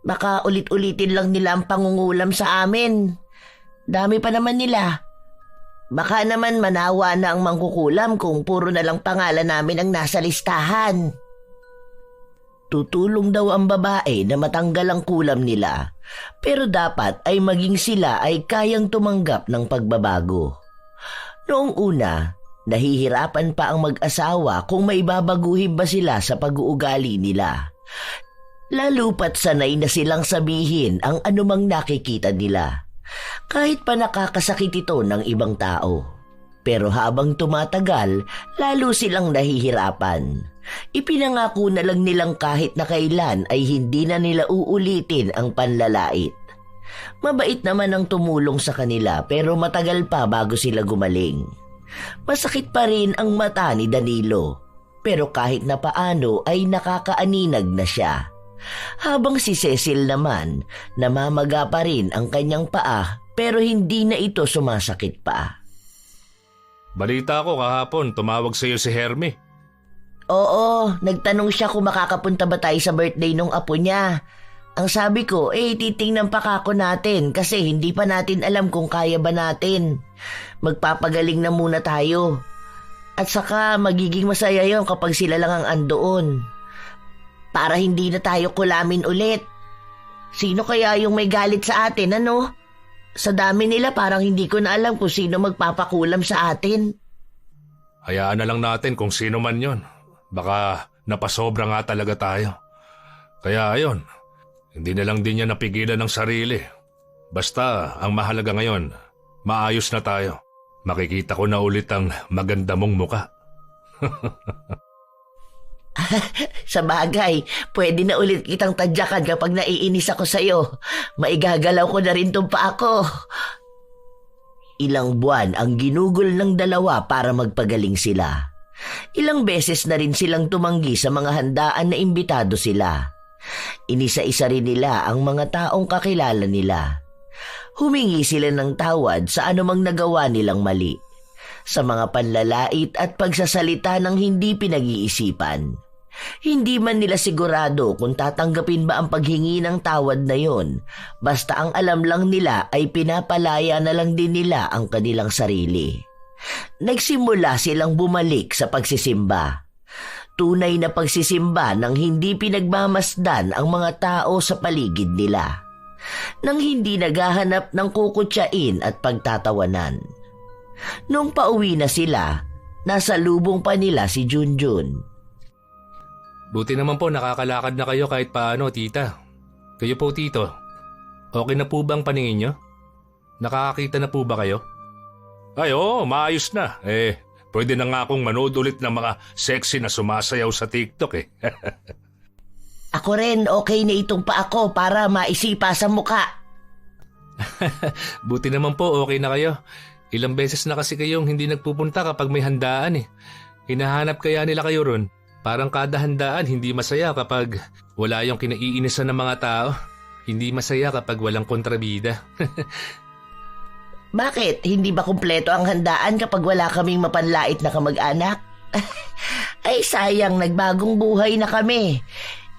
Baka ulit-ulitin lang nila ang pangungulam sa amin. Dami pa naman nila. Baka naman manawa na ang mangkukulam kung puro na lang pangalan namin ang nasa listahan. Tutulong daw ang babae na matanggal ang kulam nila, pero dapat ay maging sila ay kayang tumanggap ng pagbabago. Noong una, nahihirapan pa ang mag-asawa kung may babaguhin ba sila sa pag-uugali nila. Lalo pat sanay na silang sabihin ang anumang nakikita nila, kahit pa nakakasakit ito ng ibang tao. Pero habang tumatagal, lalo silang nahihirapan. Ipinangako na lang nilang kahit na kailan ay hindi na nila uulitin ang panlalait. Mabait naman ang tumulong sa kanila pero matagal pa bago sila gumaling. Masakit pa rin ang mata ni Danilo, pero kahit na paano ay nakakaaninag na siya. Habang si Cecil naman, namamaga pa rin ang kanyang paa pero hindi na ito sumasakit pa. Balita ko kahapon, tumawag sa iyo si Hermie. Oo, nagtanong siya kung makakapunta ba tayo sa birthday nung apo niya. Ang sabi ko, titingnan pa kako natin kasi hindi pa natin alam kung kaya ba natin. Magpapagaling na muna tayo. At saka magiging masaya yon kapag sila lang ang andoon. Para hindi na tayo kulamin ulit. Sino kaya yung may galit sa atin, ano? Sa dami nila parang hindi ko na alam kung sino magpapakulam sa atin. Hayaan na lang natin kung sino man yon. Baka napasobra nga talaga tayo. Kaya ayon, hindi na lang din niya napigilan ng sarili. Basta ang mahalaga ngayon, maayos na tayo. Makikita ko na ulit ang maganda mong muka. Sa bagay, pwede na ulit kitang tadyakan kapag naiinis ako sa'yo. Maigagalaw ko na rin tong paa ko. Ilang buwan ang ginugol ng dalawa para magpagaling sila. Ilang beses na rin silang tumanggi sa mga handaan na imbitado sila. Inisa-isa rin nila ang mga taong kakilala nila. Humingi sila ng tawad sa anumang nagawa nilang mali. Sa mga panlalait at pagsasalita ng hindi pinag-iisipan. Hindi man nila sigurado kung tatanggapin ba ang paghingi ng tawad na yon, basta ang alam lang nila ay pinapalaya na lang din nila ang kanilang sarili. Nagsimula silang bumalik sa pagsisimba. Tunay na pagsisimba nang hindi pinagmamasdan ang mga tao sa paligid nila. Nang hindi naghahanap ng kukutsain at pagtatawanan. Nung pauwi na sila, nasa lubong pa nila si Junjun. Buti naman po nakakalakad na kayo kahit paano, tita. Kayo po, tito. Okay na po ba ang paningin nyo? Nakakakita na po ba kayo? Ay oo, maayos na. Pwede na nga akong manood ulit ng mga sexy na sumasayaw sa TikTok eh. Ako rin, okay na itong pa ako para maisipa sa muka. Buti naman po, okay na kayo. Ilang beses na kasi kayong hindi nagpupunta kapag may handaan eh. Hinahanap kaya nila kayo ron. Parang kada handaan hindi masaya kapag wala yung kinaiinisan ng mga tao. Hindi masaya kapag walang kontrabida. Bakit? Hindi ba kumpleto ang handaan kapag wala kaming mapanlait na kamag-anak? Ay sayang, nagbagong buhay na kami.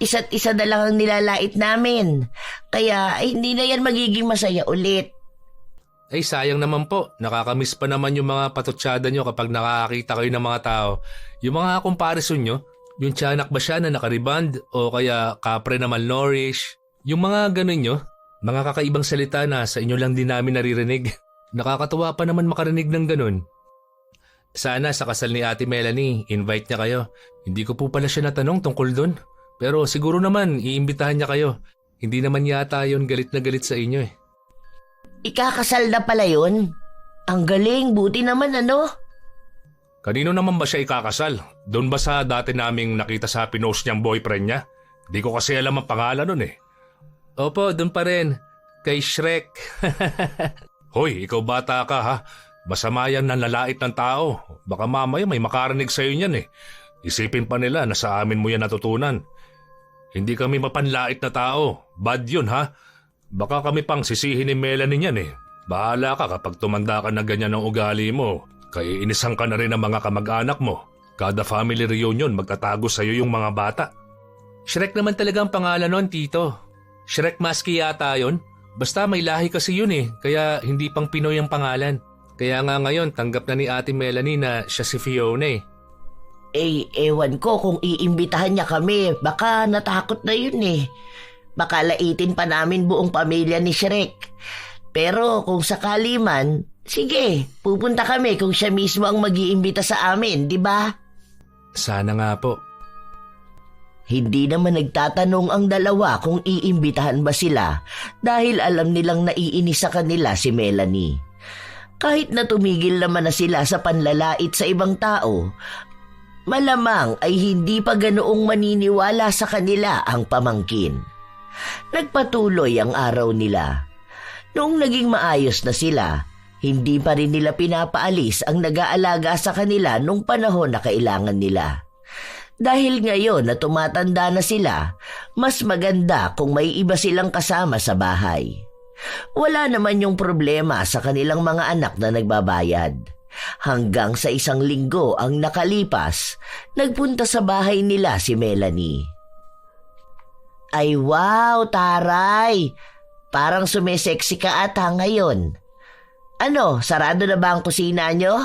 Isa't isa na lang ang nilalait namin. Kaya hindi na yan magiging masaya ulit. Ay sayang naman po, nakakamiss pa naman yung mga patutsyada nyo kapag nakakakita kayo ng mga tao. Yung mga comparison nyo, yung tiyanak ba siya na nakariband o kaya kapre na malnourished. Yung mga ganun nyo, mga kakaibang salita na sa inyo lang din namin naririnig. Nakakatuwa pa naman makarinig ng ganun. Sana sa kasal ni Ate Melanie, invite niya kayo. Hindi ko po pala siya natanong tungkol dun. Pero siguro naman, iimbitahan niya kayo. Hindi naman yata yun galit na galit sa inyo eh. Ikakasal na pala yun? Ang galing, buti naman ano? Kanino naman ba siya ikakasal? Doon ba sa dati naming nakita sa pinost niyang boyfriend niya? Di ko kasi alam ang pangalan nun eh. Opo, doon pa rin. Kay Shrek. Hoy, ikaw bata ka ha. Masama yan na lalait ng tao. Baka mamaya may makarinig sa'yo niyan eh. Isipin pa nila na sa amin mo yan natutunan. Hindi kami mapanlait na tao. Bad yun ha. Baka kami pang sisihin ni Melanie niyan eh. Bahala ka kapag tumanda ka na ganyan ang ugali mo. Kaiinisan ka na rin ng mga kamag-anak mo. Kada family reunion magtatago sa'yo yung mga bata. Shrek naman talaga ang pangalan nun, tito. Shrek Maski yata yun. Basta may lahi kasi yun eh, kaya hindi pang Pinoy ang pangalan. Kaya nga ngayon tanggap na ni Ate Melanie na siya si Fiona eh. Ewan ko kung iimbitahan niya kami. Baka natakot na yun eh. Baka laitin pa namin buong pamilya ni Shrek. Pero kung sakali man, sige, pupunta kami kung siya mismo ang mag-iimbita sa amin, di ba? Sana nga po. Hindi naman nagtatanong ang dalawa kung iimbitahan ba sila dahil alam nilang naiinis sa kanila si Melanie. Kahit na tumigil naman na sila sa panlalait sa ibang tao, malamang ay hindi pa ganoong maniniwala sa kanila ang pamangkin. Nagpatuloy ang araw nila. Noong naging maayos na sila, hindi pa rin nila pinapaalis ang nag-aalaga sa kanila nung panahon na kailangan nila. Dahil ngayon na tumatanda na sila, mas maganda kung may iba silang kasama sa bahay. Wala naman yung problema sa kanilang mga anak na nagbabayad. Hanggang sa isang linggo ang nakalipas, nagpunta sa bahay nila si Melanie. Ay wow, taray! Parang sumisexy ka ata ngayon. Ano, sarado na ba ang kusina nyo?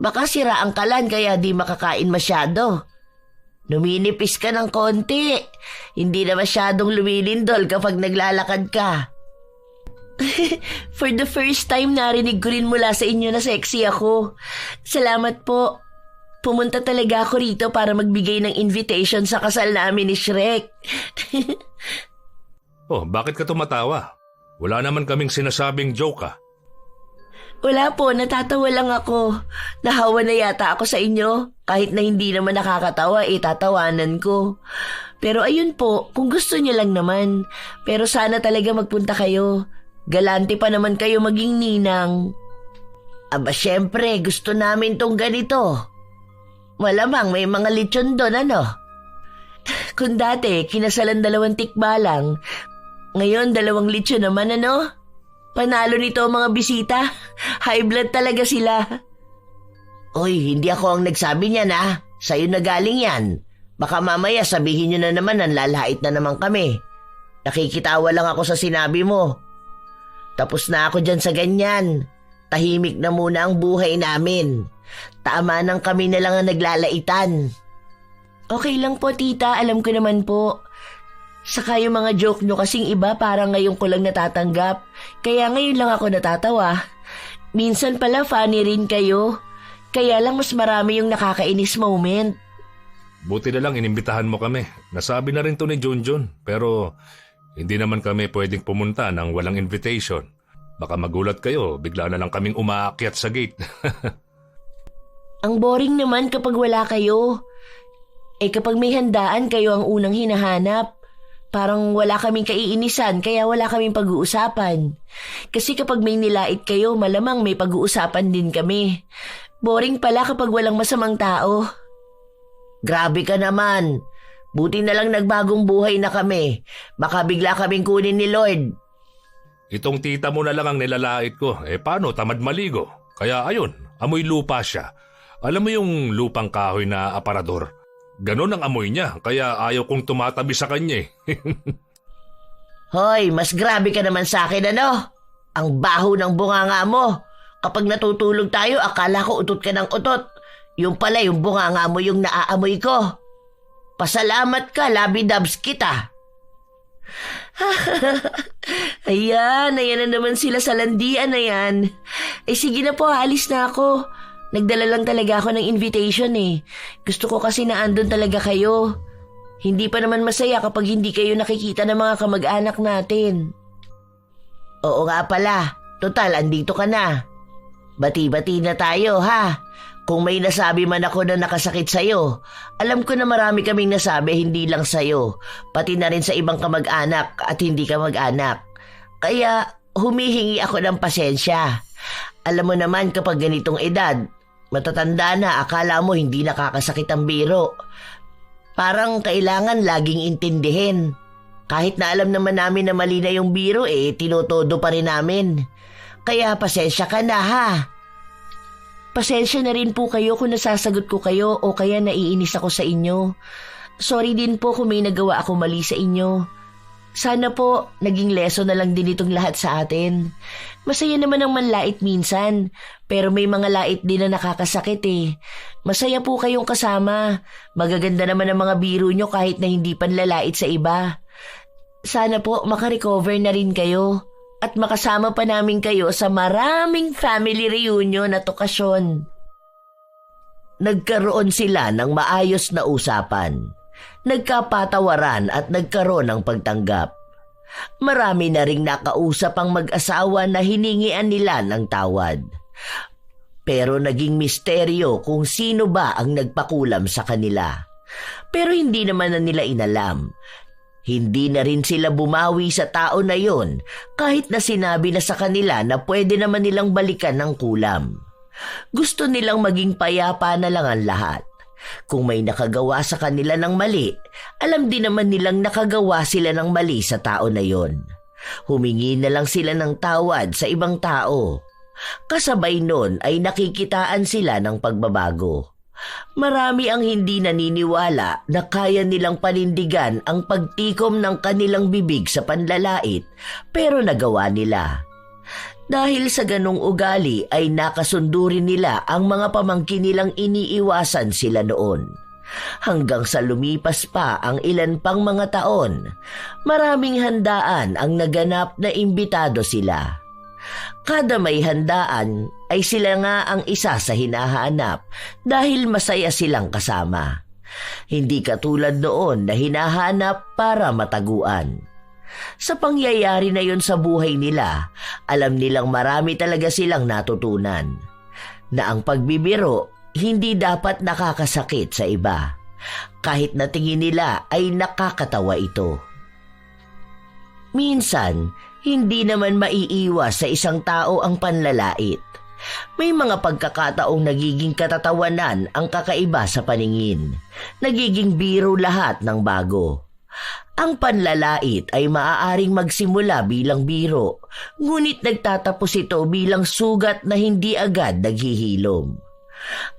Baka sira ang kalan kaya di makakain masyado. Numinipis ka ng konti. Hindi na masyadong lumilindol kapag naglalakad ka. For the first time narinig ko rin mula sa inyo na sexy ako. Salamat po. Pumunta talaga ako rito para magbigay ng invitation sa kasal namin ni Shrek. Oh, bakit ka tumatawa? Wala naman kaming sinasabing joke ah. Wala po, natatawa lang ako. Nahawa na yata ako sa inyo. Kahit na hindi naman nakakatawa, tatawanan ko. Pero ayun po, kung gusto niyo lang naman. Pero sana talaga magpunta kayo. Galante pa naman kayo maging ninang. Aba syempre, gusto namin tong ganito. Malamang may mga lechon doon, ano? Kung dati, kinasalan 2 tikbalang. Ngayon, 2 lechon naman, ano? Panalo nito ang mga bisita. High blood talaga sila. Oy, hindi ako ang nagsabi niyan ah. Sa'yo na galing yan. Baka mamaya sabihin niyo na naman ang lalait na naman kami. Nakikitawa lang ako sa sinabi mo. Tapos na ako dyan sa ganyan. Tahimik na muna ang buhay namin. Tama nang kami na lang ang naglalaitan. Okay lang po, tita. Alam ko naman po. Saka yung mga joke nyo kasing iba parang ngayon ko lang natatanggap. Kaya ngayon lang ako natatawa. Minsan pala funny rin kayo. Kaya lang mas marami yung nakakainis moment. Buti na lang inimbitahan mo kami. Nasabi na rin to ni Junjun. Pero hindi naman kami pwedeng pumunta ng walang invitation. Baka magulat kayo, bigla na lang kaming umaakyat sa gate. Ang boring naman kapag wala kayo. Kapag may handaan, kayo ang unang hinahanap. Parang wala kaming kaiinisan kaya wala kaming pag-uusapan. Kasi kapag may nilait kayo, malamang may pag-uusapan din kami. Boring pala kapag walang masamang tao. Grabe ka naman. Buti na lang nagbagong buhay na kami. Baka bigla kaming kunin ni Lord. Itong tita mo na lang ang nilalait ko. Paano? Tamad maligo. Kaya ayun, amoy lupa siya. Alam mo yung lupang kahoy na aparador? Ganon ang amoy niya, kaya ayaw kong tumatabi sa kanya eh. Hoy, mas grabe ka naman sa akin, ano? Ang baho ng bunganga mo. Kapag natutulog tayo, akala ko utot ka ng utot. Yung pala, yung bunganga mo yung naaamoy ko. Pasalamat ka, labi-dubs kita. Ayan na naman sila sa landian na yan. Sige na po, alis na ako. Nagdala lang talaga ako ng invitation eh. Gusto ko kasi na andun talaga kayo. Hindi pa naman masaya kapag hindi kayo nakikita ng mga kamag-anak natin. Oo nga pala. Total, andito ka na. Bati-bati na tayo ha. Kung may nasabi man ako na nakasakit sa'yo, alam ko na marami kaming nasabi hindi lang sa'yo, pati na rin sa ibang kamag-anak at hindi kamag-anak. Kaya humihingi ako ng pasensya. Alam mo naman kapag ganitong edad, matatanda na, akala mo hindi nakakasakit ang biro. Parang kailangan laging intindihin. Kahit na alam naman namin na mali na yung biro, tinutodo pa rin namin. Kaya pasensya ka na ha. Pasensya na rin po kayo kung nasasagot ko kayo o kaya naiinis ako sa inyo. Sorry din po kung may nagawa ako mali sa inyo. Sana po naging lesson na lang din itong lahat sa atin. Masaya naman ang manlait minsan, pero may mga lait din na nakakasakit eh. Masaya po kayong kasama. Magaganda naman ang mga biro nyo kahit na hindi panlalait sa iba. Sana po makarecover na rin kayo at makasama pa namin kayo sa maraming family reunion at okasyon. Nagkaroon sila ng maayos na usapan. Nagkapatawaran at nagkaroon ng pagtanggap. Marami na ring nakausap ang mag-asawa na hiningian nila ng tawad. Pero naging misteryo kung sino ba ang nagpakulam sa kanila. Pero hindi naman na nila inalam. Hindi na rin sila bumawi sa tao na yon kahit na sinabi na sa kanila na pwede naman nilang balikan ng kulam. Gusto nilang maging payapa na lang ang lahat. Kung may nakagawa sa kanila ng mali, alam din naman nilang nakagawa sila ng mali sa tao na yon. Humingi na lang sila ng tawad sa ibang tao. Kasabay nun ay nakikitaan sila ng pagbabago. Marami ang hindi naniniwala na kaya nilang panindigan ang pagtikom ng kanilang bibig sa panlalait, pero nagawa nila. Dahil sa ganong ugali ay nakasundo rin nila ang mga pamangkin nilang iniiwasan sila noon. Hanggang sa lumipas pa ang ilan pang mga taon, maraming handaan ang naganap na imbitado sila. Kada may handaan ay sila nga ang isa sa hinahanap dahil masaya silang kasama. Hindi katulad noon na hinahanap para mataguan. Sa pangyayari na yon sa buhay nila, alam nilang marami talaga silang natutunan. Na ang pagbibiro hindi dapat nakakasakit sa iba. Kahit na tingin nila ay nakakatawa ito. Minsan, hindi naman maiiwas sa isang tao ang panlalait. May mga pagkakataong nagiging katatawanan ang kakaiba sa paningin. Nagiging biro lahat ng bago. Ang panlalait ay maaaring magsimula bilang biro, ngunit nagtatapos ito bilang sugat na hindi agad naghihilom.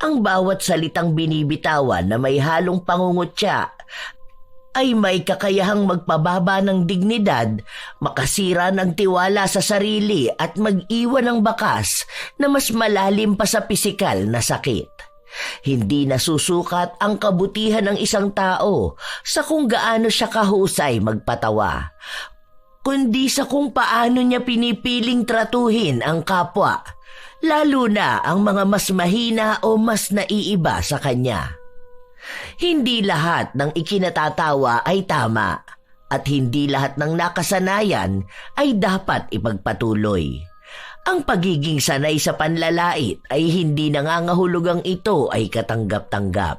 Ang bawat salitang binibitawan na may halong pangungutya ay may kakayahang magpababa ng dignidad, makasira ng tiwala sa sarili at mag-iwan ng bakas na mas malalim pa sa pisikal na sakit. Hindi nasusukat ang kabutihan ng isang tao sa kung gaano siya kahusay magpatawa, kundi sa kung paano niya pinipiling tratuhin ang kapwa, lalo na ang mga mas mahina o mas naiiba sa kanya. Hindi lahat ng ikinatatawa ay tama at hindi lahat ng nakasanayan ay dapat ipagpatuloy. Ang pagiging sanay sa panlalait ay hindi nangangahulugang ito ay katanggap-tanggap.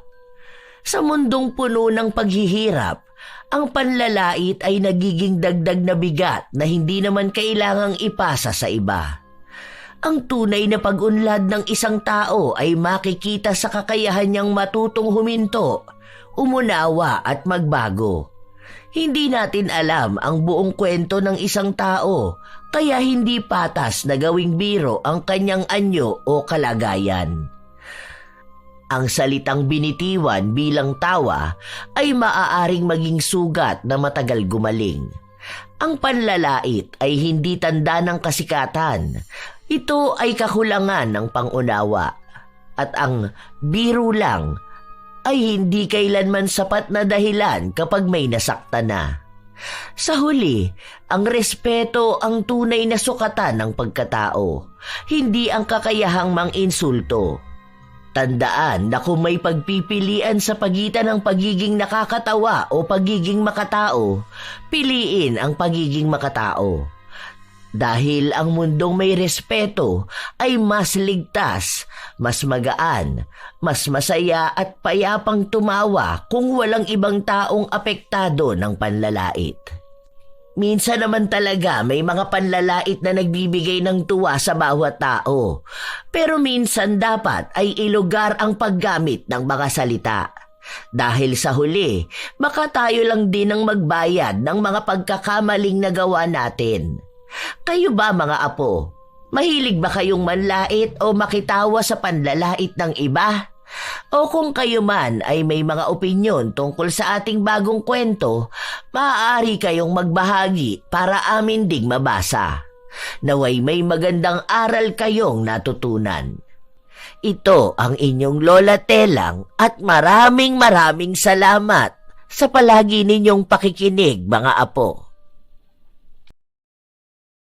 Sa mundong puno ng paghihirap, ang panlalait ay nagiging dagdag na bigat na hindi naman kailangang ipasa sa iba. Ang tunay na pag-unlad ng isang tao ay makikita sa kakayahan niyang matutong huminto, umunawa at magbago. Hindi natin alam ang buong kwento ng isang tao, kaya hindi patas na gawing biro ang kanyang anyo o kalagayan. Ang salitang binitiwan bilang tawa ay maaaring maging sugat na matagal gumaling. Ang panlalait ay hindi tanda ng kasikatan. Ito ay kakulangan ng pangunawa. At ang biro lang ay hindi kailanman sapat na dahilan kapag may nasaktan na. Sa huli, ang respeto ang tunay na sukatan ng pagkatao, hindi ang kakayahang mang-insulto. Tandaan na kung may pagpipilian sa pagitan ng pagiging nakakatawa o pagiging makatao, piliin ang pagiging makatao. Dahil ang mundong may respeto ay mas ligtas, mas magaan, mas masaya at payapang tumawa kung walang ibang taong apektado ng panlalait. Minsan naman talaga may mga panlalait na nagbibigay ng tuwa sa bawat tao. Pero minsan dapat ay ilugar ang paggamit ng mga salita. Dahil sa huli, baka tayo lang din ang magbayad ng mga pagkakamaling nagawa natin. Kayo ba mga apo? Mahilig ba kayong manlait o makitawa sa panlalait ng iba? O kung kayo man ay may mga opinyon tungkol sa ating bagong kwento, maaari kayong magbahagi para amin ding mabasa. Naway may magandang aral kayong natutunan. Ito ang inyong Lola Telang at maraming salamat sa palagi ninyong pakikinig mga apo.